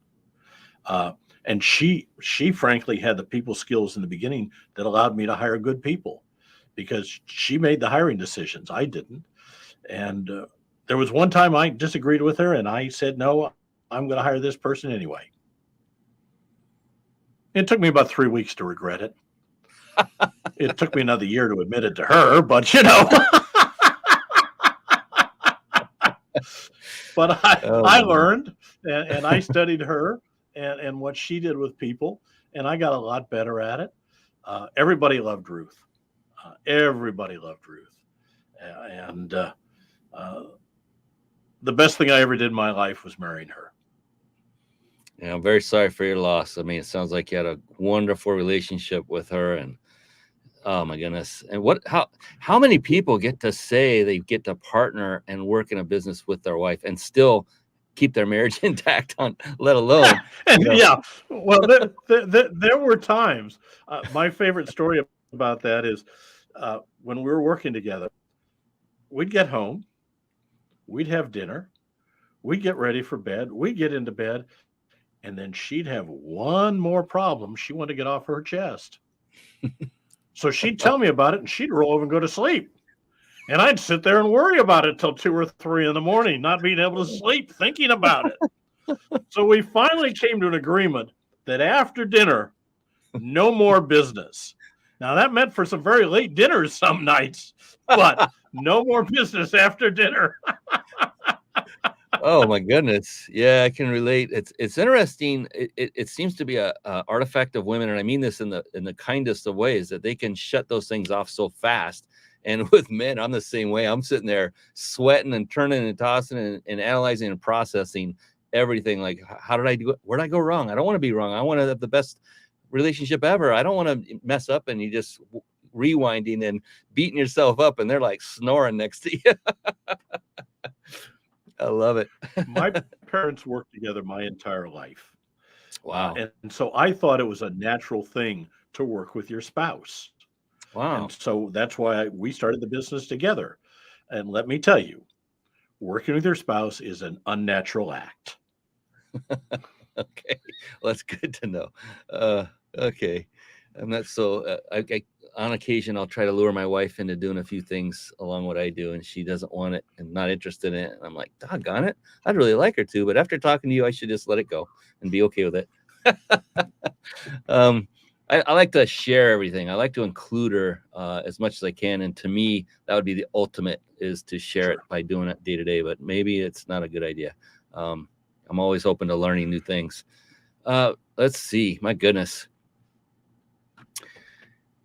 Uh, and she frankly had the people skills in the beginning that allowed me to hire good people, because she made the hiring decisions. I didn't. And there was one time I disagreed with her and I said, no, I'm going to hire this person anyway. It took me about 3 weeks to regret it. It took me another year to admit it to her, but but I Oh, learned, and I studied her and what she did with people, and I got a lot better at it. Everybody loved Ruth. Everybody loved Ruth. And the best thing I ever did in my life was marrying her. yeah, I'm very sorry for your loss. I mean, it sounds like you had a wonderful relationship with her, and oh my goodness. And how many people get to say they get to partner and work in a business with their wife and still keep their marriage intact, let alone, And you know, yeah, well, there were times. My favorite story about that is when we were working together. We'd get home, we'd have dinner, we'd get ready for bed, we'd get into bed, and then she'd have one more problem she wanted to get off her chest. So she'd tell me about it, and she'd roll over and go to sleep. And I'd sit there and worry about it till 2 or 3 in the morning, not being able to sleep, thinking about it. So we finally came to an agreement that after dinner, no more business. Now that meant for some very late dinners some nights, but no more business after dinner. oh my goodness. Yeah, I can relate. It's interesting. It seems to be a artifact of women, and I mean this in the kindest of ways, that they can shut those things off so fast. And with men, I'm the same way. I'm sitting there sweating and turning and tossing and analyzing and processing everything. Like, how did I do it? Where did I go wrong? I don't want to be wrong. I want to have the best relationship ever. I don't want to mess up, and you just rewinding and beating yourself up, and they're like snoring next to you. I love it. My parents worked together my entire life. Wow. And so I thought it was a natural thing to work with your spouse. Wow. And so that's why we started the business together. And let me tell you, working with your spouse is an unnatural act. Okay. Well, that's good to know. Okay. I'm not so, I on occasion, I'll try to lure my wife into doing a few things along what I do, and she doesn't want it and not interested in it. And I'm like, doggone it. I'd really like her to, but after talking to you, I should just let it go and be okay with it. I like to share everything. I like to include her as much as I can. And to me, that would be the ultimate, is to share it by doing it day to day, but maybe it's not a good idea. I'm always open to learning new things. Let's see, my goodness.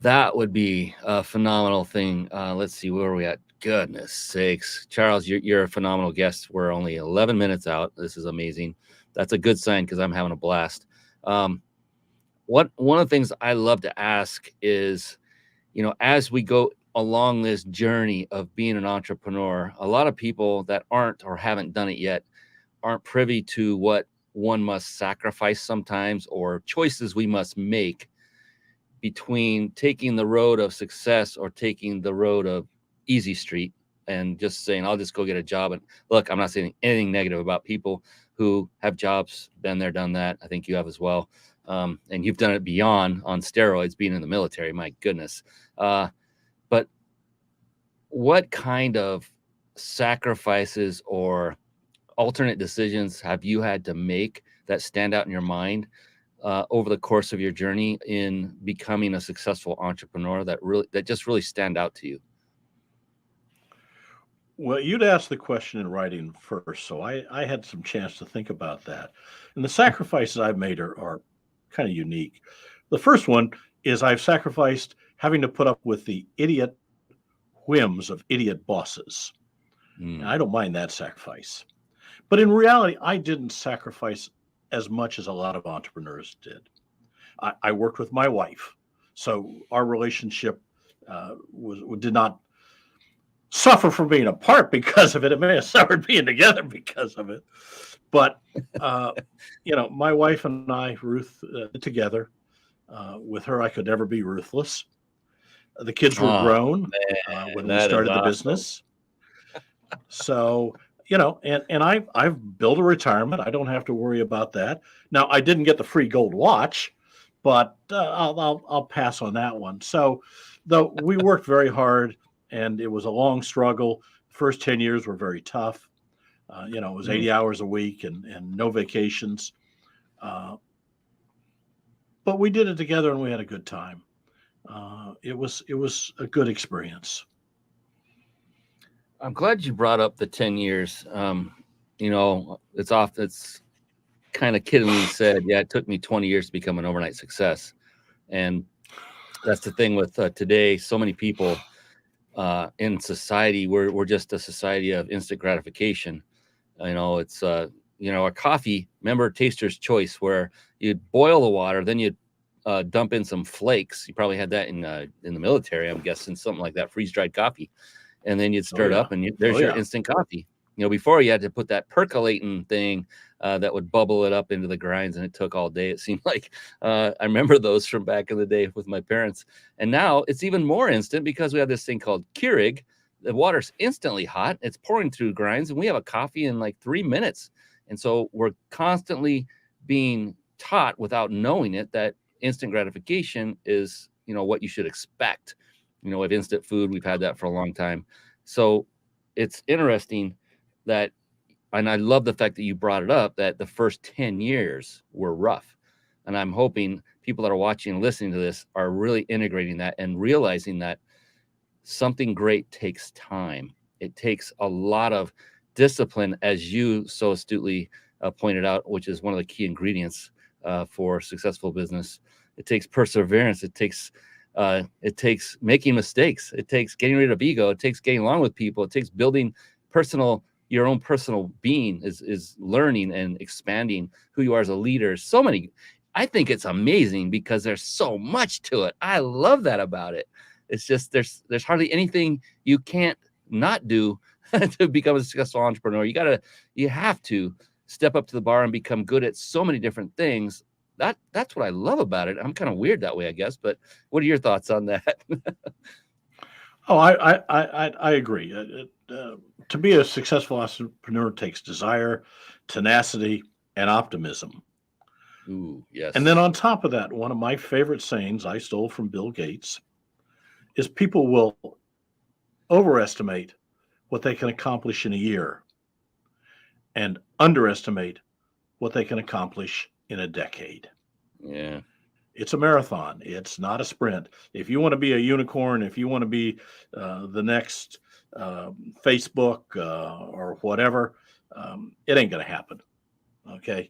That would be a phenomenal thing. Let's see, where are we at? Goodness sakes. Charles, you're a phenomenal guest. We're only 11 minutes out. This is amazing. That's a good sign, because I'm having a blast. One of the things I love to ask is, as we go along this journey of being an entrepreneur, a lot of people that aren't or haven't done it yet aren't privy to what one must sacrifice sometimes, or choices we must make between taking the road of success or taking the road of easy street and just saying, I'll just go get a job. And look, I'm not saying anything negative about people who have jobs, been there, done that. I think you have as well. And you've done it beyond on steroids, being in the military, my goodness. But what kind of sacrifices or alternate decisions have you had to make that stand out in your mind over the course of your journey in becoming a successful entrepreneur that just really stand out to you? Well, you'd asked the question in writing first, so I had some chance to think about that. And the sacrifices I've made are kind of unique. The first one is I've sacrificed having to put up with the idiot whims of idiot bosses. And Mm. I don't mind that sacrifice. But in reality, I didn't sacrifice as much as a lot of entrepreneurs did. I worked with my wife, so our relationship did not suffer from being apart because of it. It may have suffered being together because of it. But my wife and I, Ruth, together. With her, I could never be ruthless. The kids were Oh, grown when man, we that is started the awesome. business. So, and I've built a retirement. I don't have to worry about that. Now, I didn't get the free gold watch, but I'll pass on that one. So, though we worked very hard, and it was a long struggle. First 10 years were very tough. It was Mm. 80 hours a week and no vacations. But we did it together, and we had a good time. It was a good experience. I'm glad you brought up the 10 years. It's kind of kiddingly said, yeah, it took me 20 years to become an overnight success. And that's the thing with today. So many people in society, we're just a society of instant gratification. It's a coffee, remember Taster's Choice, where you'd boil the water, then you'd dump in some flakes. You probably had that in the military, I'm guessing, something like that, freeze-dried coffee. And then you'd Oh stir it yeah. up, and Oh there's your yeah. instant coffee. Before you had to put that percolating thing that would bubble it up into the grinds, and it took all day. It seemed like I remember those from back in the day with my parents. And now it's even more instant because we have this thing called Keurig. The water's instantly hot. It's pouring through grinds, and we have a coffee in like 3 minutes. And so we're constantly being taught without knowing it that instant gratification is, what you should expect. With instant food, we've had that for a long time. So it's interesting that, and I love the fact that you brought it up, that the first 10 years were rough. And I'm hoping people that are watching and listening to this are really integrating that and realizing that something great takes time. It takes a lot of discipline, as you so astutely pointed out, which is one of the key ingredients for successful business. It takes perseverance. It takes making mistakes. It takes getting rid of ego. It takes getting along with people. It takes building your own personal being is learning and expanding who you are as a leader. So many, I think it's amazing because there's so much to it. I love that about it. It's just, there's hardly anything you can't not do to become a successful entrepreneur. You have to step up to the bar and become good at so many different things. That's what I love about it. I'm kind of weird that way, I guess, but what are your thoughts on that? Oh, I agree. To be a successful entrepreneur takes desire, tenacity, and optimism. Ooh, And then yes. on top of that, one of my favorite sayings I stole from Bill Gates is people will overestimate what they can accomplish in a year and underestimate what they can accomplish in a decade. Yeah. It's a marathon. It's not a sprint. If you want to be a unicorn, if you want to be the next Facebook or whatever, it ain't going to happen. Okay,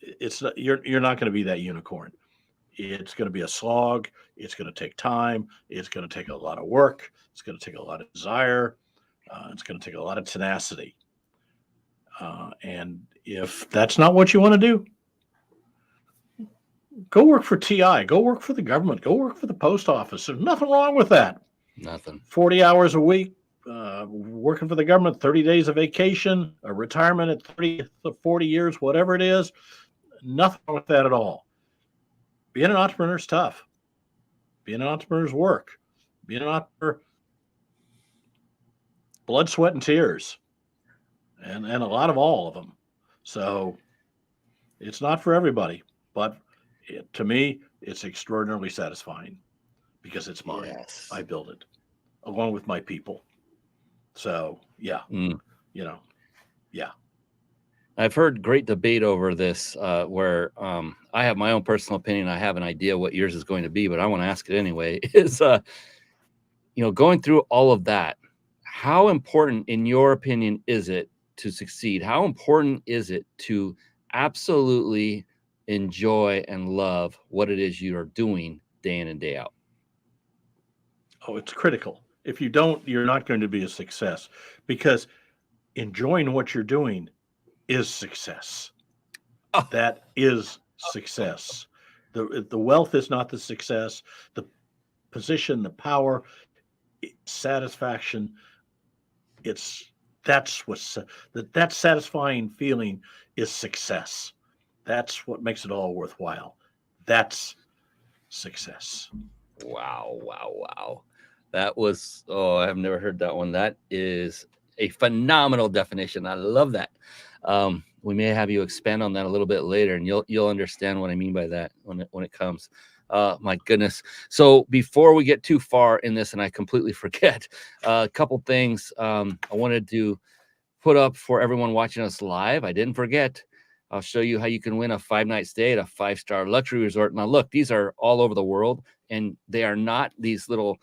it's not, you're not going to be that unicorn. It's going to be a slog. It's going to take time. It's going to take a lot of work. It's going to take a lot of desire. It's going to take a lot of tenacity. And if that's not what you want to do, go work for TI, go work for the government, go work for the post office. There's nothing wrong with that. Nothing. 40 hours a week, working for the government, 30 days of vacation, a retirement at 30 to 40 years, whatever it is. Nothing wrong with that at all. Being an entrepreneur is tough. Being an entrepreneur is work. Being an entrepreneur, blood, sweat, and tears, and a lot of all of them. So it's not for everybody, but to me, it's extraordinarily satisfying because it's mine. Yes. I built it along with my people. So yeah, Mm. Yeah. I've heard great debate over this where I have my own personal opinion. I have an idea what yours is going to be, but I want to ask it anyway. Is going through all of that, how important, in your opinion, is it to succeed? How important is it to absolutely enjoy and love what it is you are doing day in and day out? Oh, it's critical. If you don't, you're not going to be a success, because enjoying what you're doing is success. Oh, That is success. The wealth is not the success. The position, the power, satisfaction. It's that's what's that satisfying feeling is success. That's what makes it all worthwhile. That's success. wow, wow, wow. That was, oh, I've never heard that one. That is a phenomenal definition. I love that. We may have you expand on that a little bit later, and you'll understand what I mean by that when it comes. My goodness. So before we get too far in this, and I completely forget, a couple things I wanted to put up for everyone watching us live. I didn't forget. I'll show you how you can win a 5-night stay at a 5-star luxury resort. Now, look, these are all over the world, and they are not these little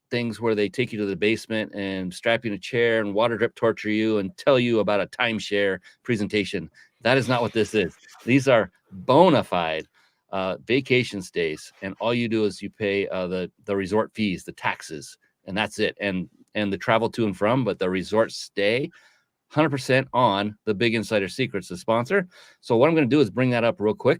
things where they take you to the basement and strap you in a chair and water drip torture you and tell you about a timeshare presentation. That is not what this is. These are bona fide vacation stays, and all you do is you pay the resort fees, the taxes, and that's it. And the travel to and from, but the resort stay, 100% on the Big Insider Secrets, the sponsor. So what I'm going to do is bring that up real quick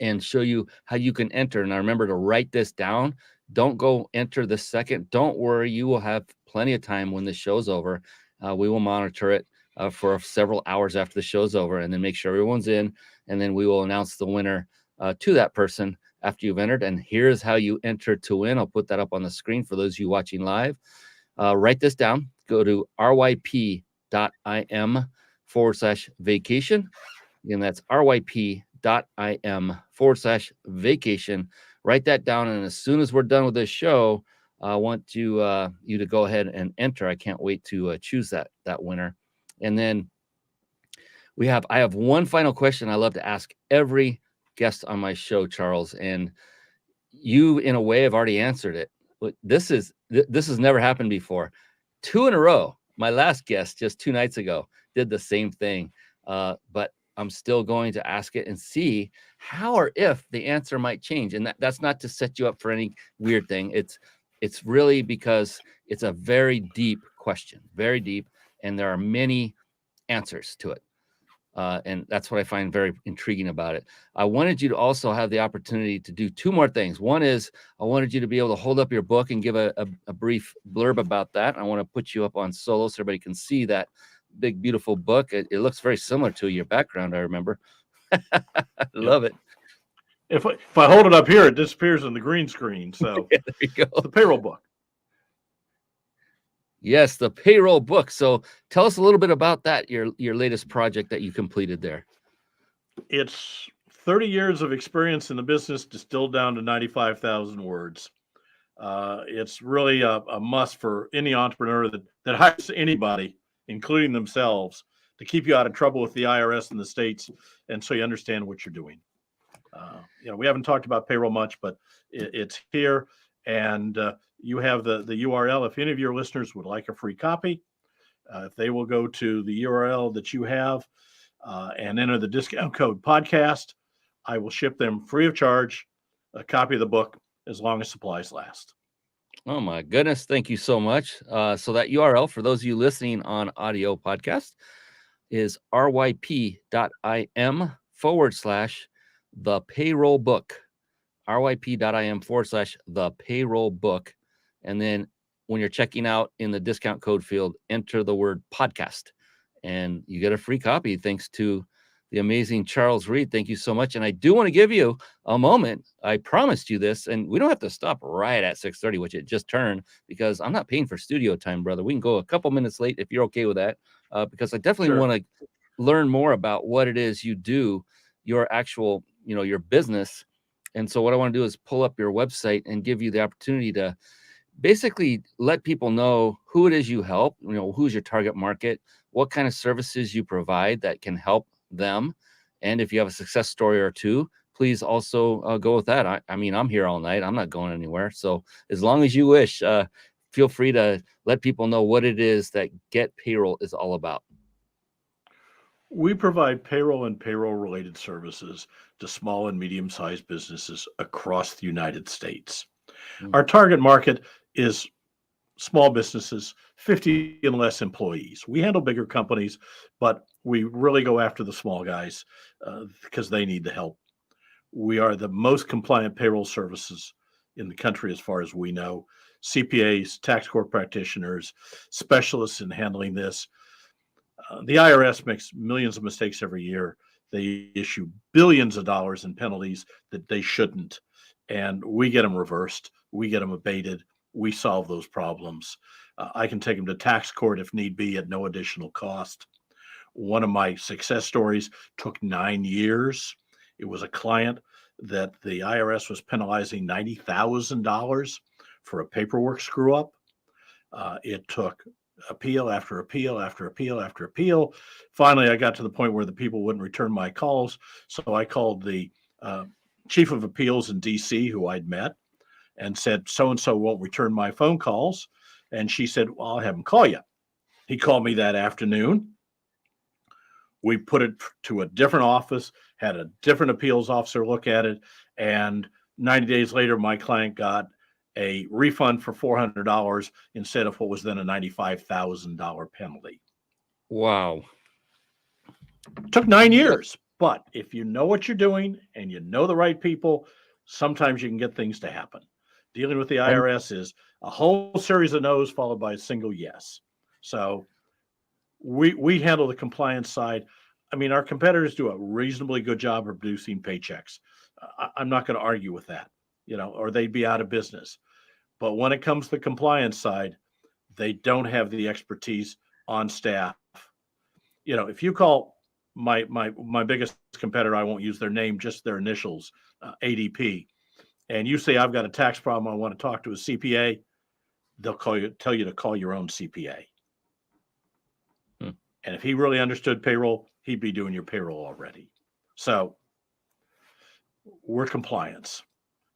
and show you how you can enter. And I remember to write this down. Don't go enter the second. Don't worry. You will have plenty of time when the show's over. We will monitor it for several hours after the show's over, and then make sure everyone's in. And then we will announce the winner to that person after you've entered. And here's how you enter to win. I'll put that up on the screen for those of you watching live. Write this down. Go to ryp.im/vacation. Again, that's ryp.im/vacation. Write that down. And as soon as we're done with this show, I want you to go ahead and enter. I can't wait to choose that winner. And then I have one final question I love to ask every guest on my show, Charles. And you, in a way, have already answered it. But this has never happened before. 2 in a row. My last guest just 2 nights ago did the same thing. But I'm still going to ask it and see how or if the answer might change. And that's not to set you up for any weird thing. It's really because it's a very deep question, very deep, and there are many answers to it. And that's what I find very intriguing about it. I wanted you to also have the opportunity to do 2 more things. One is I wanted you to be able to hold up your book and give a brief blurb about that. I want to put you up on solo so everybody can see that big, beautiful book. It looks very similar to your background, I remember. I love it. If I hold it up here, it disappears on the green screen. So Yeah, there you go. It's the Payroll Book. Yes, the Payroll Book. So tell us a little bit about that, your latest project that you completed there. It's 30 years of experience in the business distilled down to 95,000 words. It's really a must for any entrepreneur that hires anybody, including themselves, to keep you out of trouble with the IRS in the States, and so you understand what you're doing. We haven't talked about payroll much, but it's here, and you have the URL. If any of your listeners would like a free copy, if they will go to the URL that you have and enter the discount code podcast, I will ship them free of charge a copy of the book as long as supplies last. Oh my goodness. Thank you so much. So that URL, for those of you listening on audio podcast, is ryp.im/the payroll book. ryp.im/the payroll book. And then when you're checking out in the discount code field, enter the word podcast and you get a free copy. Thanks to the amazing Charles Reed. Thank you so much. And I do want to give you a moment. I promised you this, and we don't have to stop right at 6:30, which it just turned, because I'm not paying for studio time, brother. We can go a couple minutes late if you're okay with that, because I definitely want to learn more about what it is you do, your actual, your business. And so what I want to do is pull up your website and give you the opportunity to basically let people know who it is you help, who's your target market, what kind of services you provide that can help them. And if you have a success story or two, please also go with that. I mean, I'm here all night. I'm not going anywhere. So as long as you wish, feel free to let people know what it is that GetPayroll is all about. We provide payroll and payroll-related services to small and medium-sized businesses across the United States. Mm. Our target market is small businesses, 50 and less employees. We handle bigger companies, but we really go after the small guys because they need the help. We are the most compliant payroll services in the country as far as we know. CPAs, tax court practitioners, specialists in handling this. The IRS makes millions of mistakes every year. They issue billions of dollars in penalties that they shouldn't. And we get them reversed. We get them abated. We solve those problems. I can take them to tax court if need be at no additional cost. One of my success stories took 9 years. It was a client that the IRS was penalizing $90,000 for a paperwork screw up. It took appeal after appeal after appeal after appeal. Finally, I got to the point where the people wouldn't return my calls. So I called the chief of appeals in DC, who I'd met, and said, so-and-so won't return my phone calls. And she said, well, I'll have him call you. He called me that afternoon. We put it to a different office, had a different appeals officer look at it. And 90 days later, my client got a refund for $400 instead of what was then a $95,000 penalty. Wow. It took 9 years, but if you know what you're doing and you know the right people, sometimes you can get things to happen. Dealing with the IRS is a whole series of no's followed by a single yes. So we handle the compliance side. I mean, our competitors do a reasonably good job of producing paychecks. I'm not going to argue with that, or they'd be out of business. But when it comes to the compliance side, they don't have the expertise on staff. If you call my biggest competitor, I won't use their name, just their initials, ADP, and you say, I've got a tax problem, I want to talk to a CPA, they'll tell you to call your own CPA. And if he really understood payroll, he'd be doing your payroll already. So we're compliance.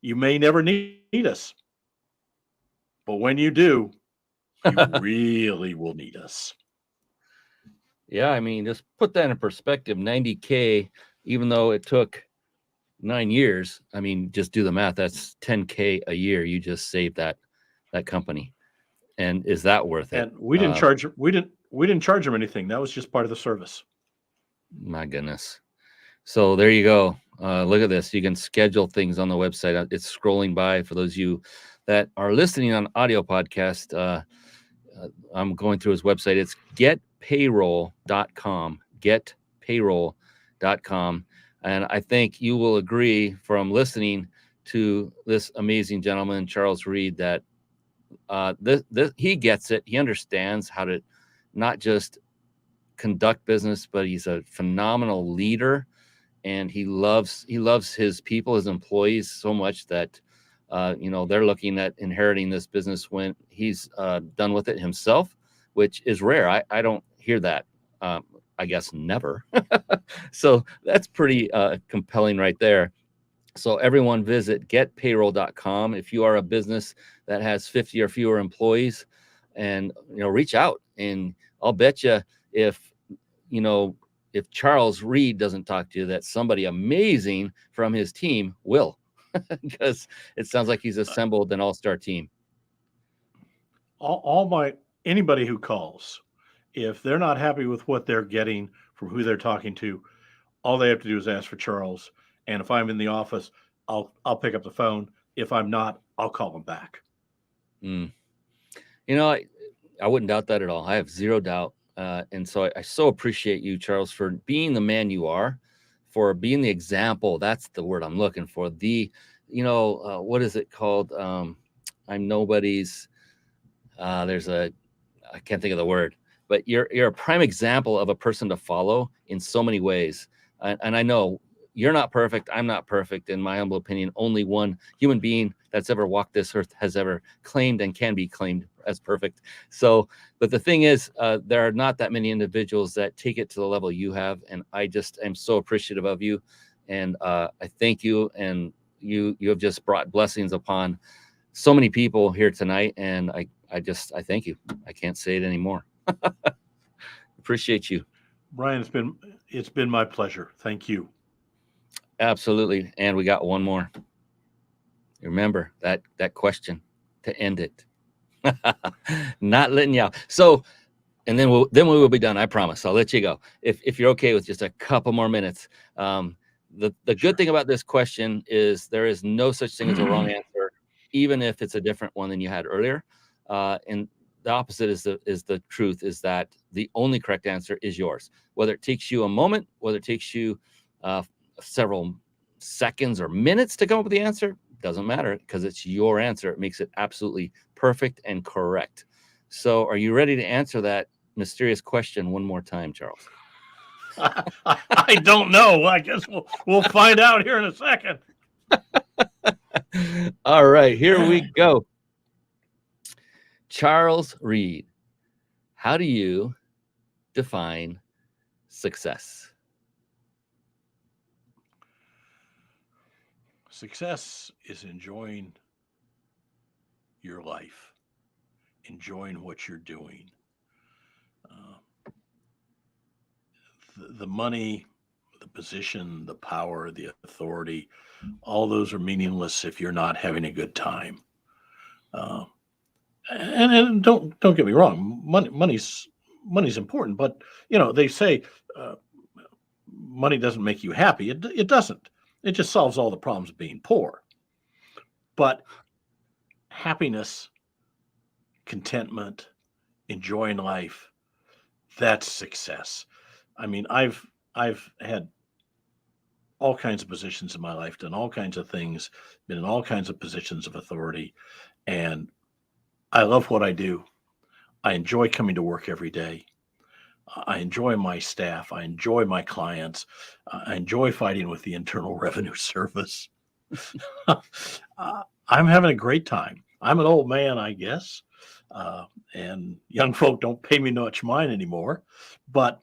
You may never need us, but when you do, you really will need us. Yeah, I mean, just put that in perspective. 90K, even though it took 9 years, I mean, just do the math. That's 10K a year. You just saved that company. And is that worth it? And we didn't charge them anything. That was just part of the service. My goodness. So there you go. Look at this. You can schedule things on the website. It's scrolling by for those of you that are listening on audio podcast. I'm going through his website. It's getpayroll.com. Getpayroll.com. And I think you will agree from listening to this amazing gentleman, Charles Reed, that he gets it. He understands how to not just conduct business, but he's a phenomenal leader, and he loves his people, his employees so much that they're looking at inheriting this business when he's done with it himself, which is rare. I don't hear that. I guess never. So that's pretty compelling right there. So everyone visit getpayroll.com if you are a business that has 50 or fewer employees, and reach out. And I'll bet you if Charles Reed doesn't talk to you, that somebody amazing from his team will, because it sounds like he's assembled an all-star team. Anybody who calls, if they're not happy with what they're getting from who they're talking to, all they have to do is ask for Charles. And if I'm in the office, I'll pick up the phone. If I'm not, I'll call them back. I wouldn't doubt that at all. I have zero doubt. And so I so appreciate you, Charles, for being the man you are, for being the example. That's the word I'm looking for. What is it called? I'm nobody's. I can't think of the word, but you're a prime example of a person to follow in so many ways. And I know you're not perfect. I'm not perfect. In my humble opinion, only one human being that's ever walked this earth has ever claimed and can be claimed as perfect. So, but the thing is, there are not that many individuals that take it to the level you have. And I just am so appreciative of you. And I thank you. And you have just brought blessings upon so many people here tonight. And I thank you. I can't say it anymore. Appreciate you. Brian, it's been my pleasure. Thank you. Absolutely. And we got one more. Remember that question to end it. Not letting you out. So, and then we will be done. I promise. I'll let you go. If you're okay with just a couple more minutes. The good thing about this question is there is no such thing as a wrong answer, even if it's a different one than you had earlier. And the opposite is the truth, is that the only correct answer is yours. Whether it takes you a moment, whether it takes you several seconds or minutes to come up with the answer, doesn't matter, because it's your answer. It makes it absolutely perfect and correct. So are you ready to answer that mysterious question one more time, Charles? I don't know. I guess we'll find out here in a second. All right, here we go. Charles Reed, how do you define success? Success is enjoying your life, enjoying what you're doing. The money, the position, the power, the authority, all those are meaningless if you're not having a good time. And don't get me wrong, money's important, but they say money doesn't make you happy. It doesn't. It just solves all the problems of being poor. But happiness, contentment, enjoying life, that's success. I mean, I've had all kinds of positions in my life, done all kinds of things, been in all kinds of positions of authority, and I love what I do. I enjoy coming to work every day. I enjoy my staff. I enjoy my clients. I enjoy fighting with the Internal Revenue Service. I'm having a great time. I'm an old man, I guess, and young folk don't pay me much mind anymore, but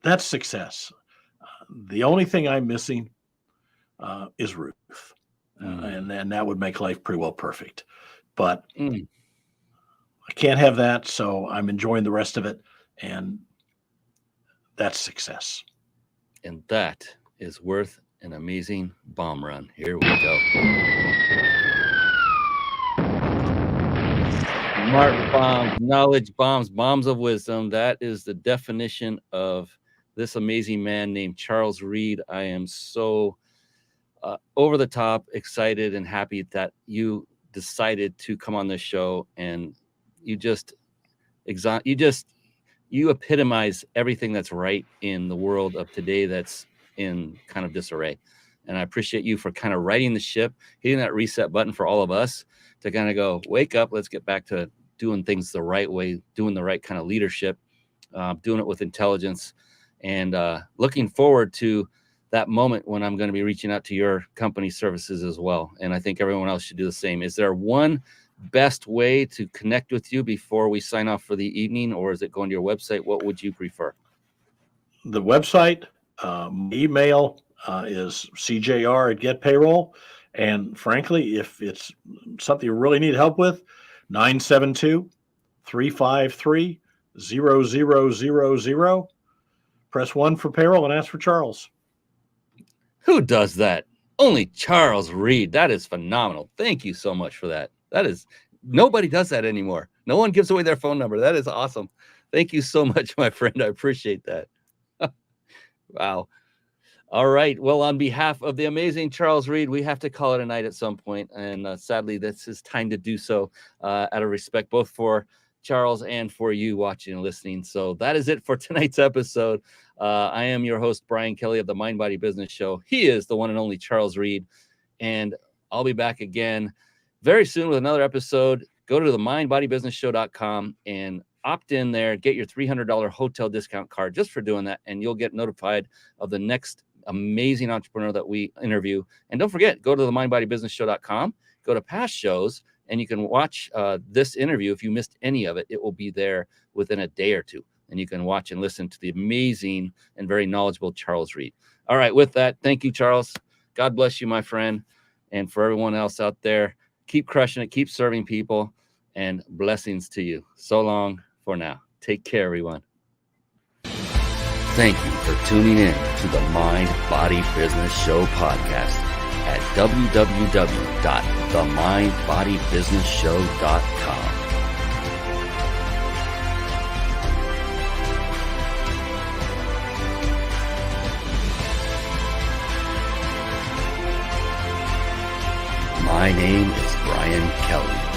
that's success. The only thing I'm missing is Ruth, and that would make life pretty well perfect. But I can't have that, so I'm enjoying the rest of it, and that's success. And that is worth an amazing bomb run. Here we go. Smart bombs, knowledge bombs, bombs of wisdom. That is the definition of this amazing man named Charles Reed. I am so over the top excited and happy that you decided to come on this show, and you epitomize everything that's right in the world of today that's in kind of disarray. And I appreciate you for kind of righting the ship, hitting that reset button for all of us to kind of go, wake up, let's get back to doing things the right way, doing the right kind of leadership, doing it with intelligence, and looking forward to that moment when I'm going to be reaching out to your company services as well. And I think everyone else should do the same. Is there one best way to connect with you before we sign off for the evening, or is it going to your website? What would you prefer? The website, email is cjr@GetPayroll. And frankly, if it's something you really need help with, 972-353-0000. Press 1 for payroll and ask for Charles. Who does that? Only Charles Reed. That is phenomenal. Thank you so much for that. Nobody does that anymore. No one gives away their phone number. That is awesome. Thank you so much, my friend. I appreciate that. Wow. All right. Well, on behalf of the amazing Charles Reed, we have to call it a night at some point. And sadly, this is time to do so out of respect, both for Charles and for you watching and listening. So that is it for tonight's episode. I am your host, Brian Kelly of the Mind Body Business Show. He is the one and only Charles Reed. And I'll be back again very soon with another episode. Go to the mindbodybusinessshow.com and opt in there, get your $300 hotel discount card just for doing that, and you'll get notified of the next amazing entrepreneur that we interview. And don't forget, go to the mindbodybusinessshow.com, go to past shows, and you can watch this interview. If you missed any of it, it will be there within a day or two, and you can watch and listen to the amazing and very knowledgeable Charles Reed. All right, with that, thank you, Charles. God bless you, my friend. And for everyone else out there, keep crushing it, keep serving people, and blessings to you. So long for now. Take care, everyone. Thank you for tuning in to the Mind Body Business Show podcast at www.themindbodybusinessshow.com. My name is Brian Kelly.